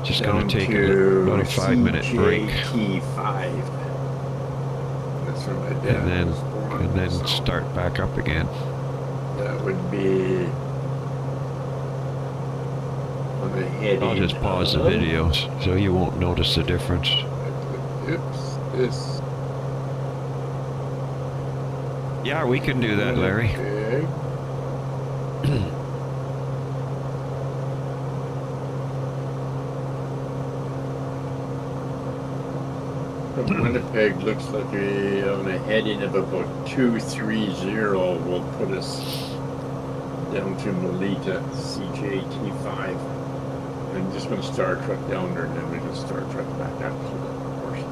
just going to take about a 5-minute break, CZUC 5. That's where my dad and was born, then so start back up again. that would be on the heading. I'll just pause the video so you won't notice the difference. Oops, this. Yeah, we can do that, Larry. Winnipeg. From Winnipeg looks like we on a heading of about 230 will put us down to Melita, CJT5. I'm just going to Star Trek down there and then we can Star Trek back up to the course.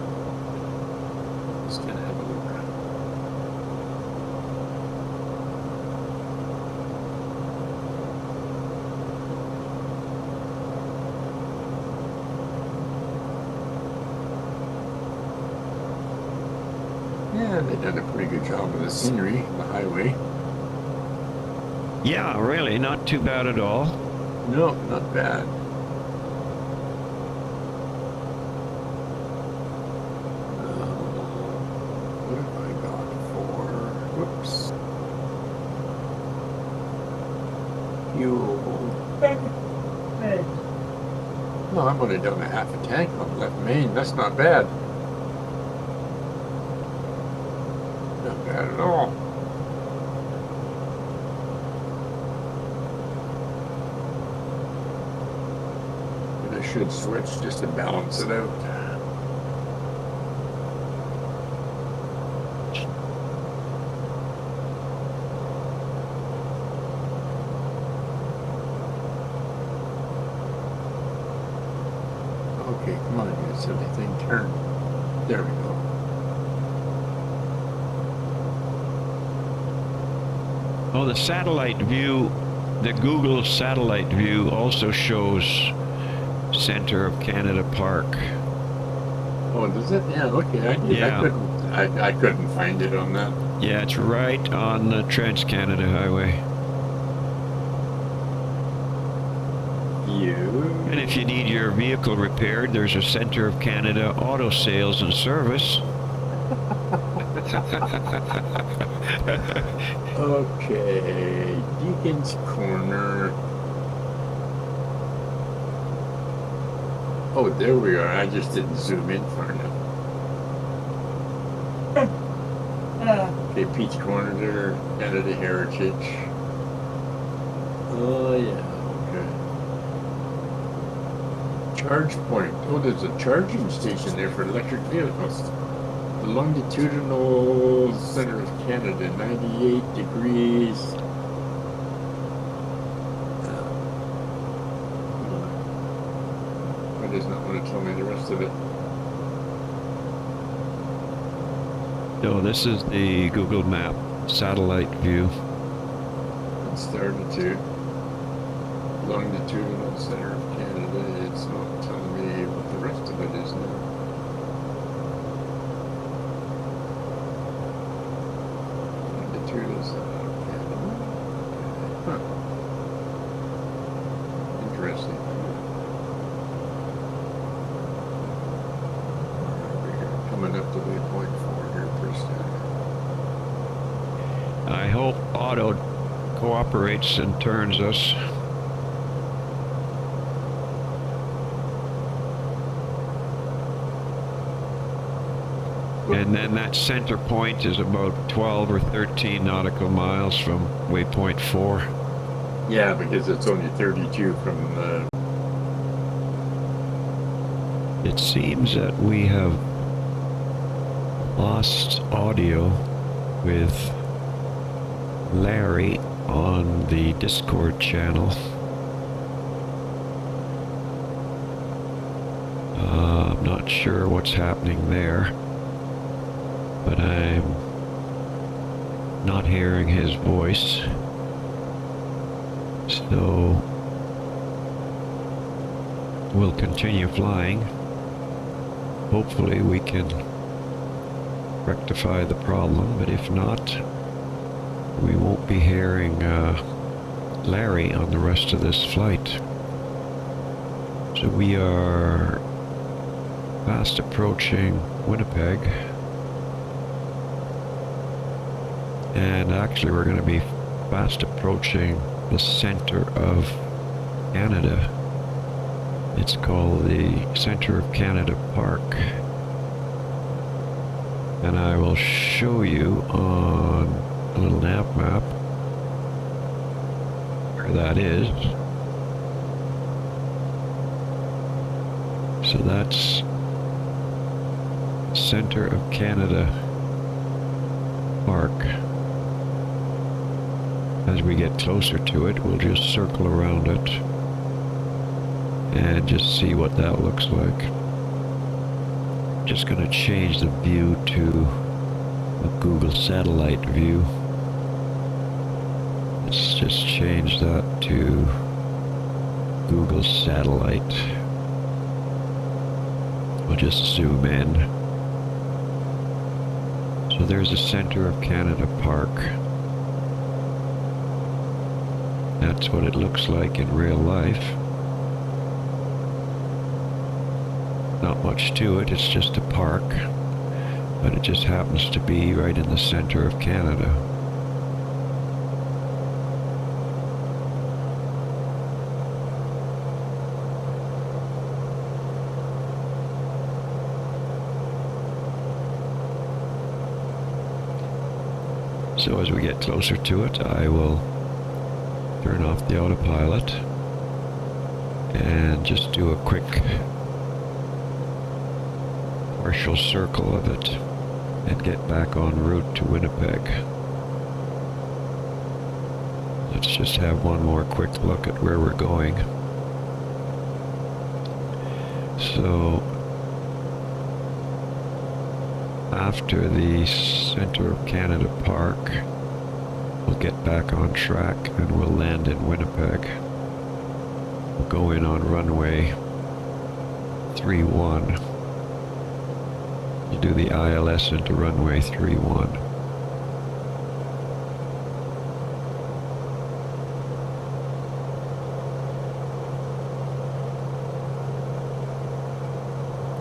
Just going to have a look around. Yeah, they've done a pretty good job of the scenery, the highway. Yeah, really, not too bad at all. No, not bad. What have I got for? Whoops. Fuel. No, I'm only down a half a tank on left main. That's not bad. Not bad at all. And I should switch just to balance it out. Okay, come on, get everything turned. There we go. Oh, the satellite view, the Google satellite view also shows Center of Canada Park. Oh, does it? Yeah, okay. Yeah. I couldn't find it on that. Yeah, it's right on the Trans-Canada Highway. And if you need your vehicle repaired, there's a Center of Canada Auto Sales and Service. Okay, Deacon's Corner. Oh, there we are. I just didn't zoom in far enough. Okay, Peach Corner there, Canada Heritage. Oh, yeah, okay. Charge point. Oh, there's a charging station there for electric vehicles. The longitudinal center of Canada, 98 degrees. It does not want to tell me the rest of it. No, this is the Google Map satellite view. It started to. Longitudinal center of Canada. It's not telling me what the rest of it is now. Huh. Interesting. We're coming up to waypoint 4 here pretty soon. I hope Auto cooperates and turns us. And then that center point is about 12 or 13 nautical miles from waypoint 4. Yeah, because it's only 32 from the... It seems that we have lost audio with Larry on the Discord channel. I'm not sure what's happening there, but I'm not hearing his voice. So we'll continue flying. Hopefully we can rectify the problem, but if not, we won't be hearing Larry on the rest of this flight. So we are fast approaching Winnipeg, and actually we're going to be fast approaching the center of Canada. It's called the Center of Canada Park, and I will show you on a little nav map where that is. So that's Center of Canada Park. As we get closer to it, we'll just circle around it and just see what that looks like. Just going to change the view to a Google satellite view. Let's just change that to Google satellite. We'll just zoom in. So there's the Center of Canada Park. That's what it looks like in real life. Not much to it, it's just a park, but it just happens to be right in the center of Canada. So as we get closer to it, I will turn off the autopilot and just do a quick partial circle of it and get back en route to Winnipeg. Let's just have one more quick look at where we're going. So after the Center of Canada Park, we'll get back on track and we'll land in Winnipeg. We'll go in on runway 31. We'll do the ILS into runway 31.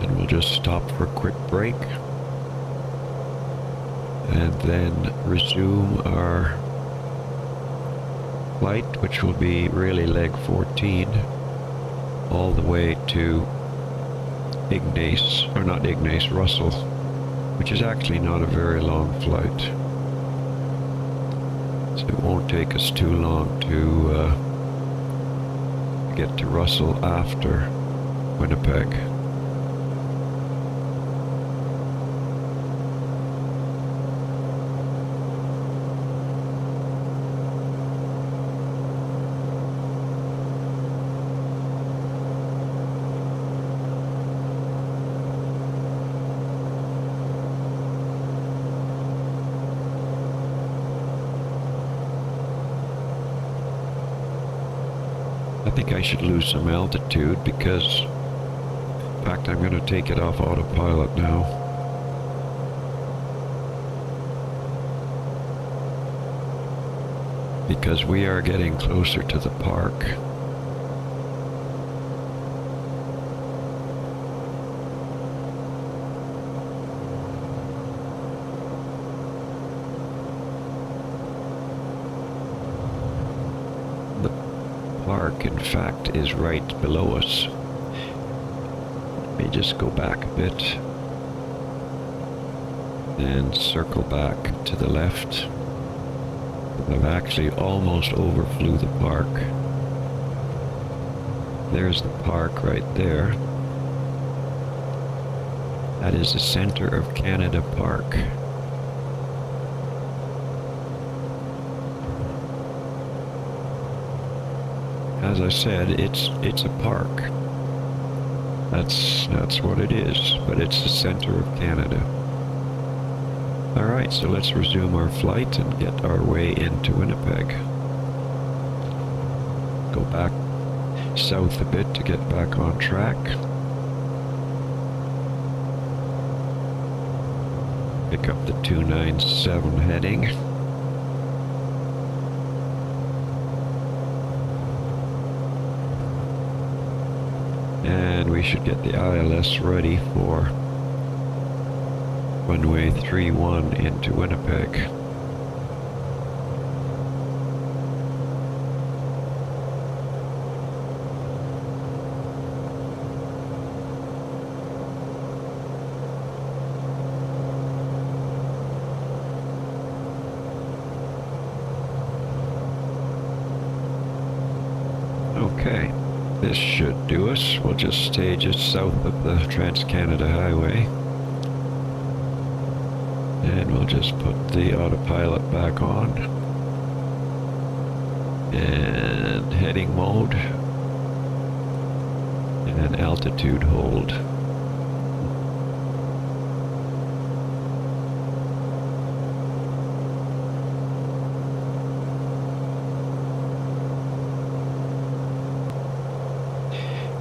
And we'll just stop for a quick break and then resume our flight, which will be really leg 14 all the way to Ignace, or not Ignace, Russell, which is actually not a very long flight. So it won't take us too long to get to Russell after Winnipeg. I think I should lose some altitude because, in fact, I'm going to take it off autopilot now. Because we are getting closer to the park. Park, in fact, is right below us. Let me just go back a bit and circle back to the left. I've actually almost overflew the park. There's the park right there. That is the Center of Canada Park. As I said, it's a park. That's what it is, but it's the center of Canada. Alright, so let's resume our flight and get our way into Winnipeg. Go back south a bit to get back on track. Pick up the 297 heading. And we should get the ILS ready for runway 31 into Winnipeg. Okay, this should do us. We'll just stage it south of the Trans-Canada Highway. And we'll just put the autopilot back on. And heading mode. And altitude hold.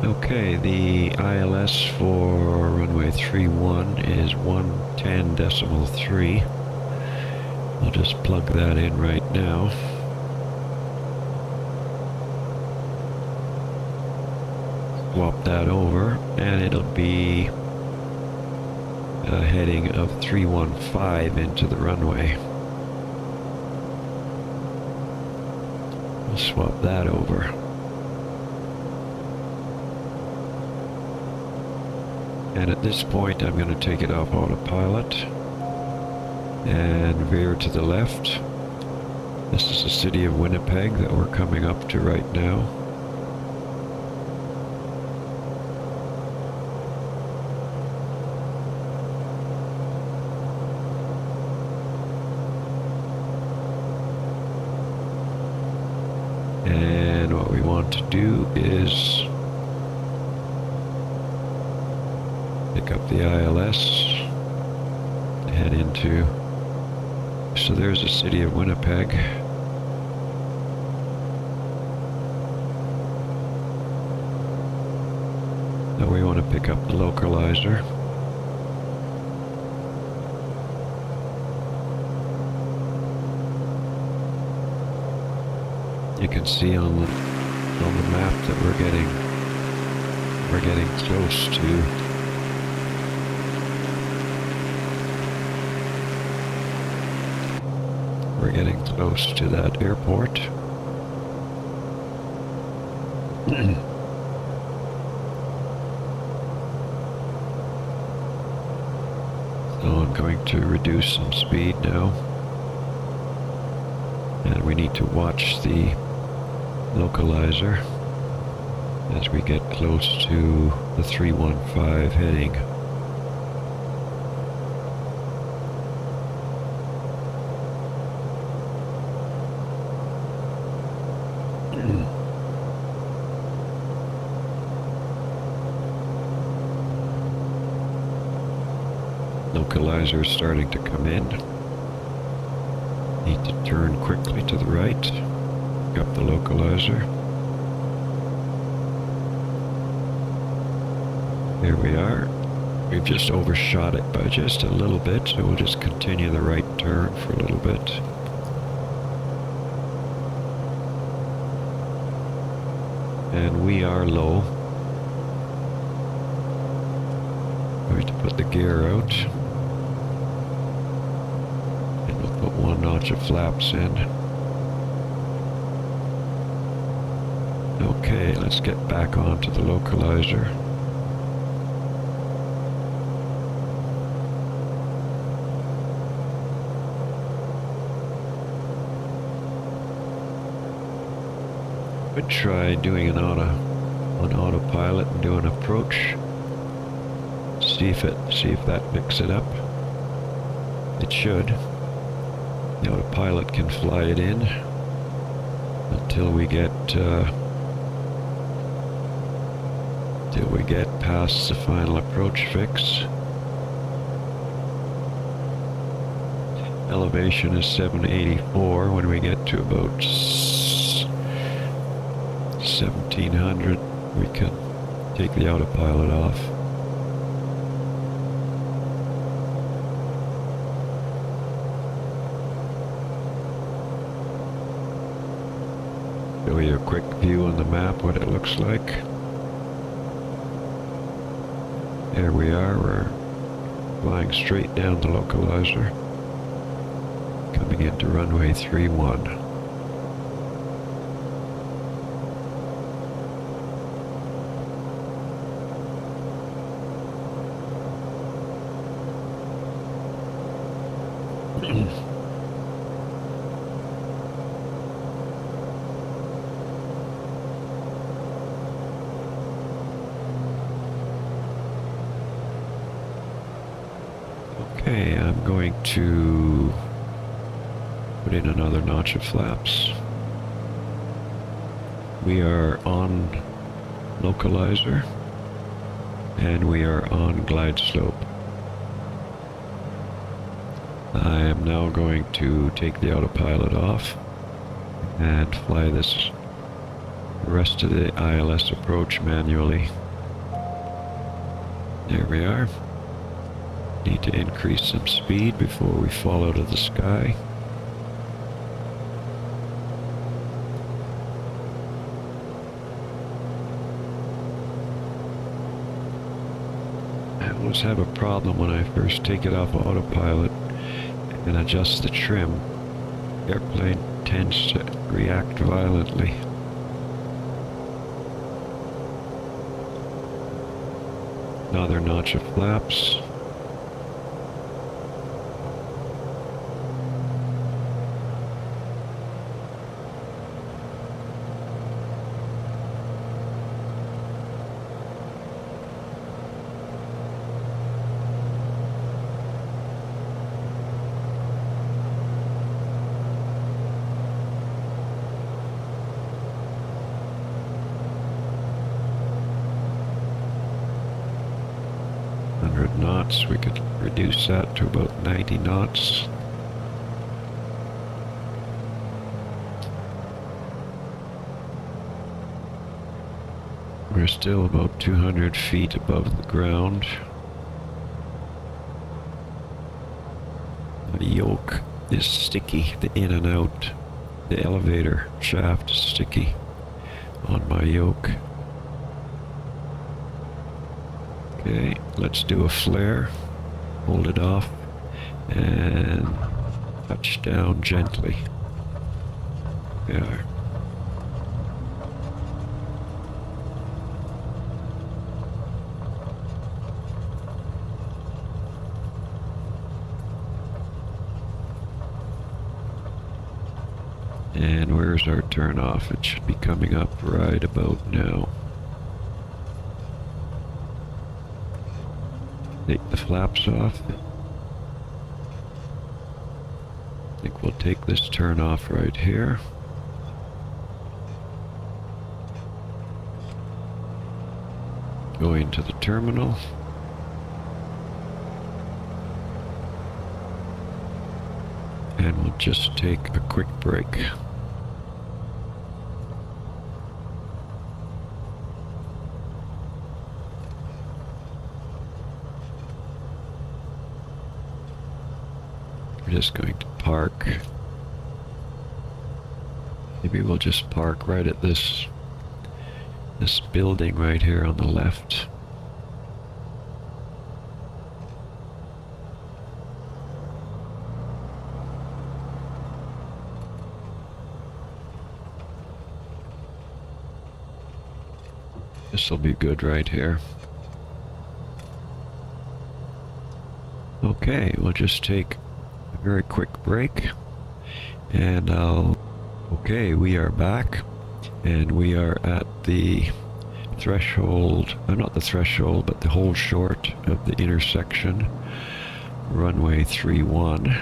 Okay, the ILS for runway 31 is 110.3. I'll just plug that in right now. Swap that over, and it'll be a heading of 315 into the runway. We'll swap that over. And at this point, I'm going to take it off autopilot and veer to the left. This is the city of Winnipeg that we're coming up to right now. And what we want to do is pick up the ILS, head into, so there's the city of Winnipeg. Now we want to pick up the localizer. You can see on the map that we're getting close to that airport. So I'm going to reduce some speed now. And we need to watch the localizer as we get close to the 315 heading. Localizer is starting to come in. Need to turn quickly to the right. Pick up the localizer. Here we are. We've just overshot it by just a little bit, so we'll just continue the right turn for a little bit. And we are low. Going to put the gear out. And we'll put one notch of flaps in. Okay, let's get back onto the localizer. Could try doing an autopilot and do an approach. See if that picks it up. It should. The autopilot can fly it in until we get till we get past the final approach fix. Elevation is 784. When we get to about 1700, we can take the autopilot off. Show you a quick view on the map what it looks like. There we are, we're flying straight down the localizer, coming into runway 31. Okay, I'm going to put in another notch of flaps. We are on localizer and we are on glide slope. I am now going to take the autopilot off and fly the rest of the ILS approach manually. There we are. Need to increase some speed before we fall out of the sky. I always have a problem when I first take it off autopilot and adjust the trim. The airplane tends to react violently. Another notch of flaps. Knots, we could reduce that to about 90 knots. We're still about 200 feet above the ground. The yoke is sticky, the in and out. The elevator shaft is sticky on my yoke. Okay, let's do a flare, hold it off, and touch down gently. There. And where's our turn off? It should be coming up right about now. Take the flaps off. I think we'll take this turn off right here. Go into the terminal. And we'll just take a quick break. We're just going to park. Maybe we'll just park right at this building right here on the left. This will be good right here. Okay, we'll just take a very quick break, and okay, we are back, and we are at the threshold, not the threshold, but the hold short of the intersection, runway 31.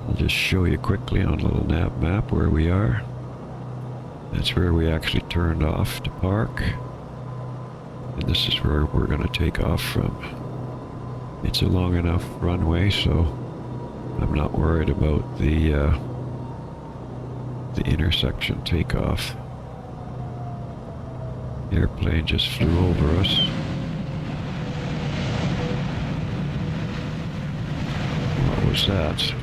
I'll just show you quickly on a little nav map where we are. That's where we actually turned off to park. And this is where we're going to take off from. It's a long enough runway, so I'm not worried about the intersection takeoff. The airplane just flew over us. What was that?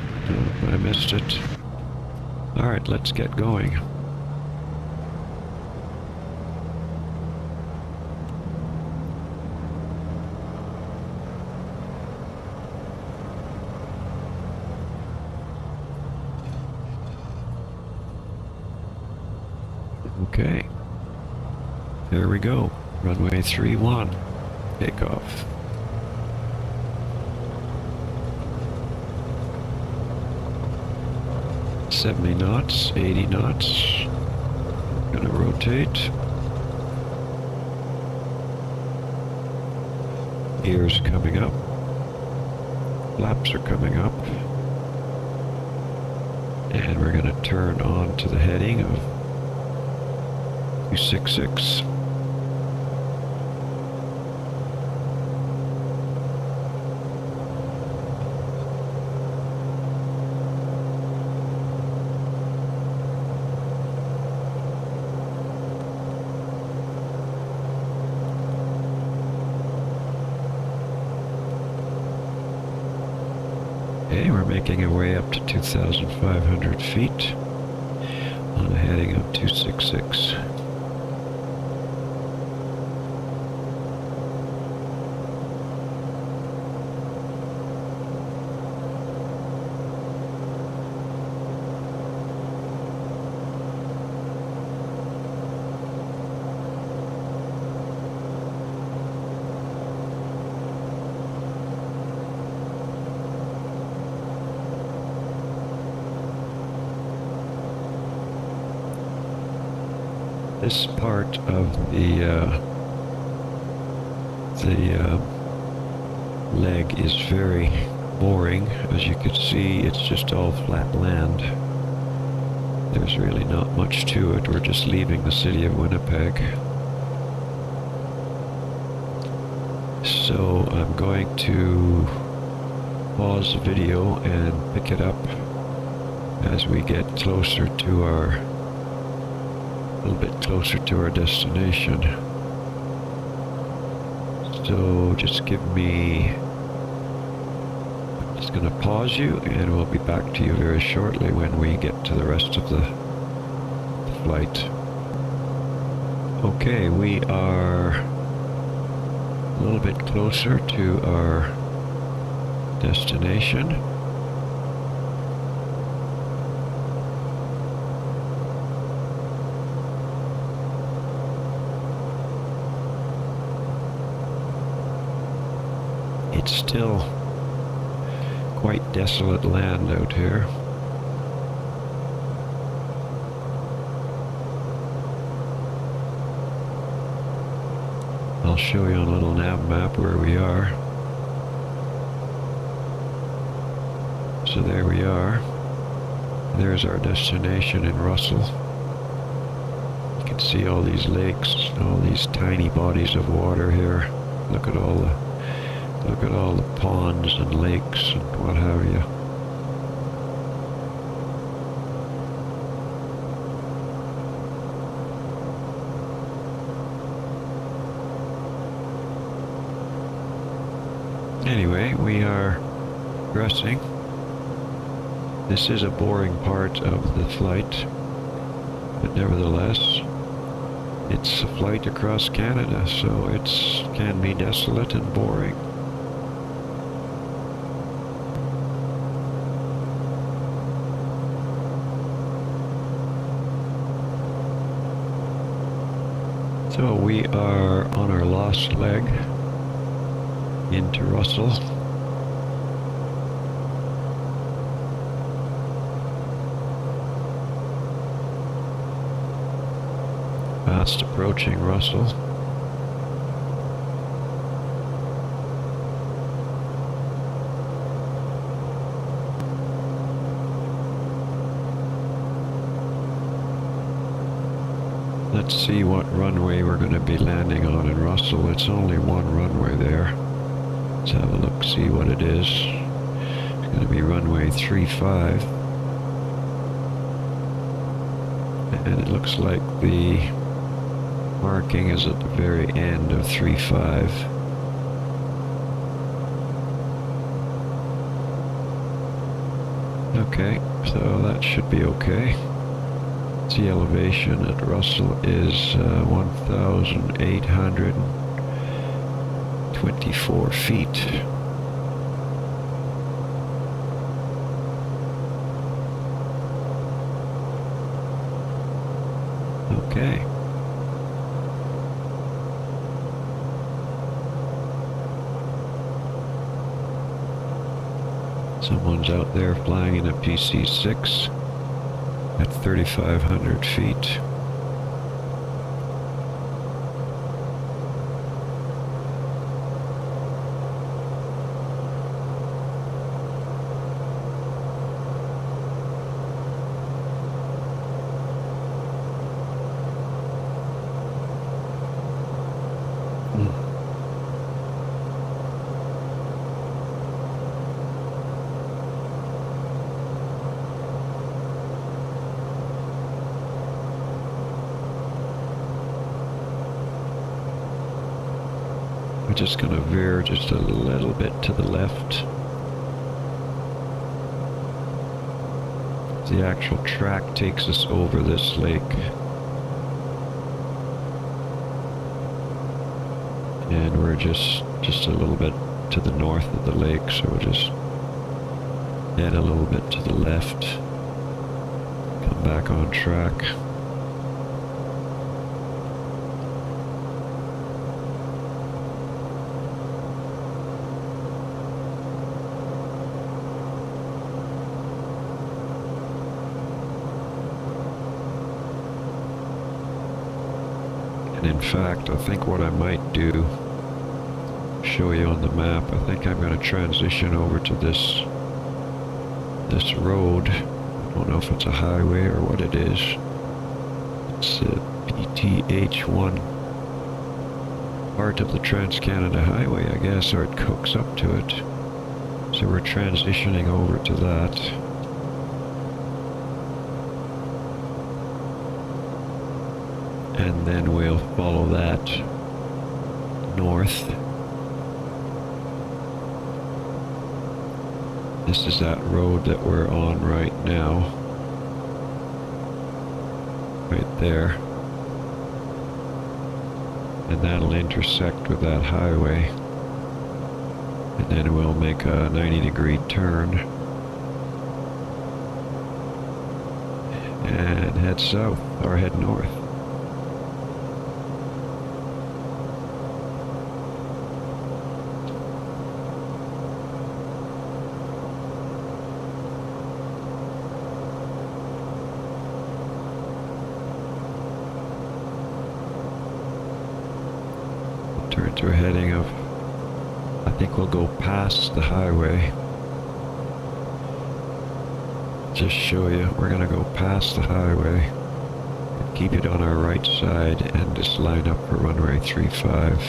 I missed it. Alright, let's get going. Okay. There we go. Runway 31. Takeoff. $70 knots, 80 knots. Gonna rotate. Gears coming up. Flaps are coming up. And we're gonna turn on to the heading of 266. Okay, we're making our way up to 2,500 feet on a heading of 266. This part of the leg is very boring. As you can see, it's just all flat land. There's really not much to it. We're just leaving the city of Winnipeg. So I'm going to pause the video and pick it up as we get closer to our a little bit closer to our destination. So just give me, I'm just going to pause you and we'll be back to you very shortly when we get to the rest of the flight. Okay, we are a little bit closer to our destination. It's still quite desolate land out here. I'll show you on a little nav map where we are. So there we are. There's our destination in Russell. You can see all these lakes, all these tiny bodies of water here. Look at all the ponds and lakes and what have you. Anyway, we are progressing. This is a boring part of the flight, but nevertheless, it's a flight across Canada, so it can be desolate and boring. So we are on our lost leg into Russell. Fast approaching Russell. Let's see what runway we're going to be landing on in Russell. It's only one runway there. Let's have a look, see what it is. It's going to be runway 35. And it looks like the marking is at the very end of 35. Okay, so that should be okay. The elevation at Russell is 1,824 feet. Okay. Someone's out there flying in a PC-6 at 3,500 feet. We're just going to veer just a little bit to the left. The actual track takes us over this lake. And we're just a little bit to the north of the lake, so we'll just head a little bit to the left. Come back on track. In fact, I think what I might do, show you on the map, I think I'm going to transition over to this road. I don't know if it's a highway or what it is. It's a PTH1, part of the Trans-Canada Highway, I guess, or it hooks up to it. So we're transitioning over to that. And then we'll follow that north. This is that road that we're on right now. Right there. And that'll intersect with that highway. And then we'll make a 90-degree turn. And head south, or head north. We're heading of, I think we'll go past the highway. Just show you, we're gonna go past the highway, keep it on our right side, and just line up for runway 35.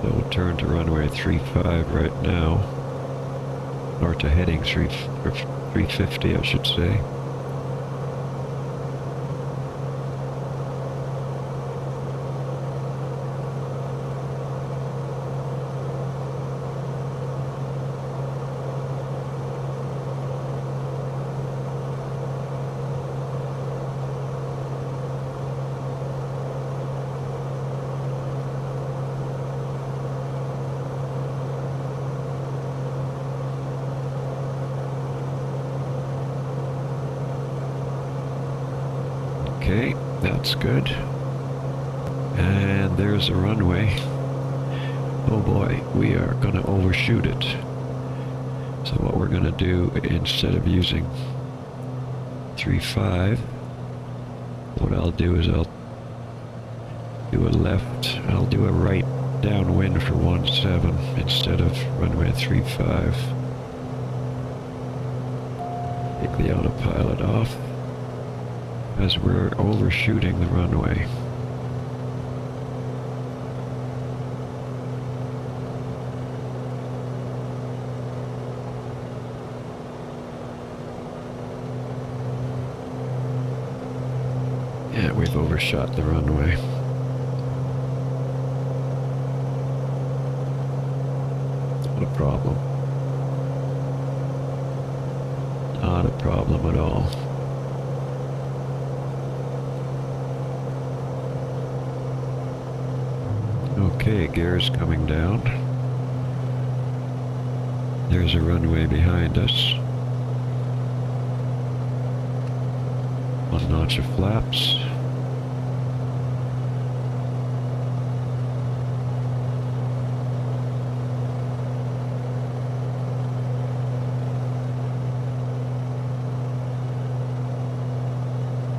So we'll turn to runway 35 right now, or to heading 350, I should say. Okay, that's good. And there's the runway. Oh boy, we are going to overshoot it. So what we're going to do, instead of using 3.5, what I'll do is I'll do a left, I'll do a right downwind for 17 instead of runway 3.5. Take the autopilot off as we're overshooting the runway. Yeah, we've overshot the runway. Not a problem. Not a problem at all. Okay, gears coming down. There's a runway behind us. One notch of flaps.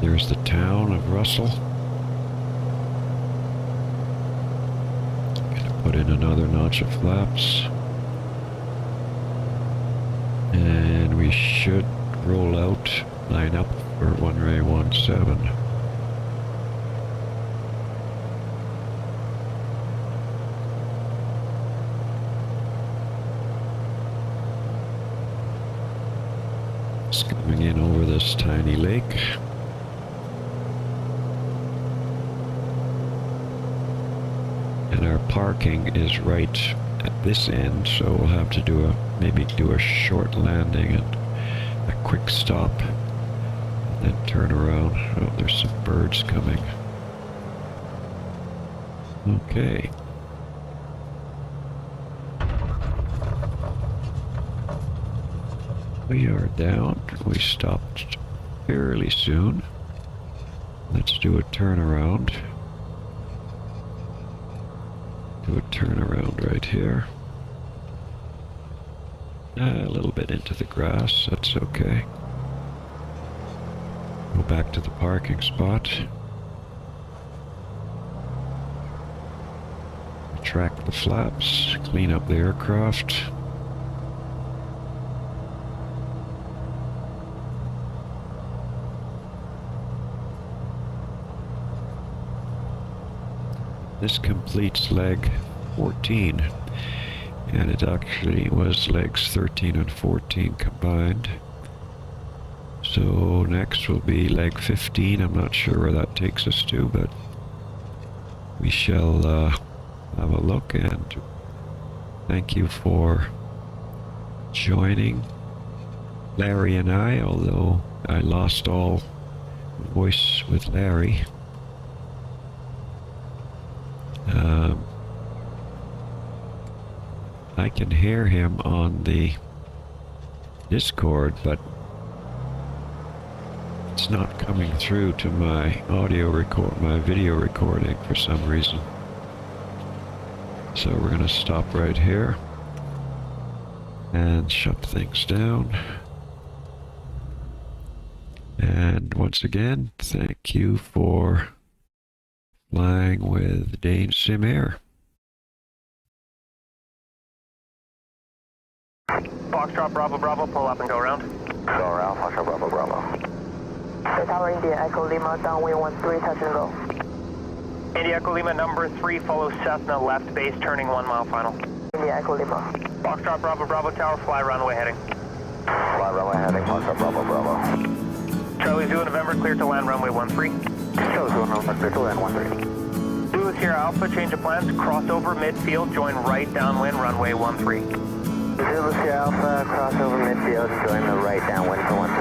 There's the town of Russell. Gonna put in another notch of flaps. And we should roll out, line up for runway 17. It's coming in over this tiny lake. And our parking is right at this end, so we'll have to do maybe do a short landing and a quick stop, and then turn around. Oh, there's some birds coming. Okay. We are down. We stopped fairly soon. Let's do a turnaround. Do a turnaround right here. A little bit into the grass, that's okay. Go back to the parking spot. Retract the flaps, clean up the aircraft. This completes leg 14, and it actually was legs 13 and 14 combined. So next will be leg 15. I'm not sure where that takes us to, but we shall have a look, and thank you for joining Larry and I, although I lost all voice with Larry. I can hear him on the Discord, but it's not coming through to my my video recording for some reason. So we're gonna stop right here and shut things down. And once again, thank you for flying with Dane Sim Air. Foxtrot Bravo Bravo, pull up and go around. Go around, Foxtrot Bravo Bravo. Tower India Echo Lima, downwind 13, touch and go. India Echo Lima number 3, follow Cessna left base, turning 1 mile final. India Echo Lima. Foxtrot Bravo Bravo Tower, fly runway heading. Fly runway heading, Foxtrot Bravo Bravo. Charlie Zulu November, clear to land runway 13. Charlie Zulu November, clear to land 13. Zulu Sierra Alpha, change of plans, cross over midfield, join right downwind runway 13. Zulu Sierra Alpha, cross over midfield, join the right downwind for 13.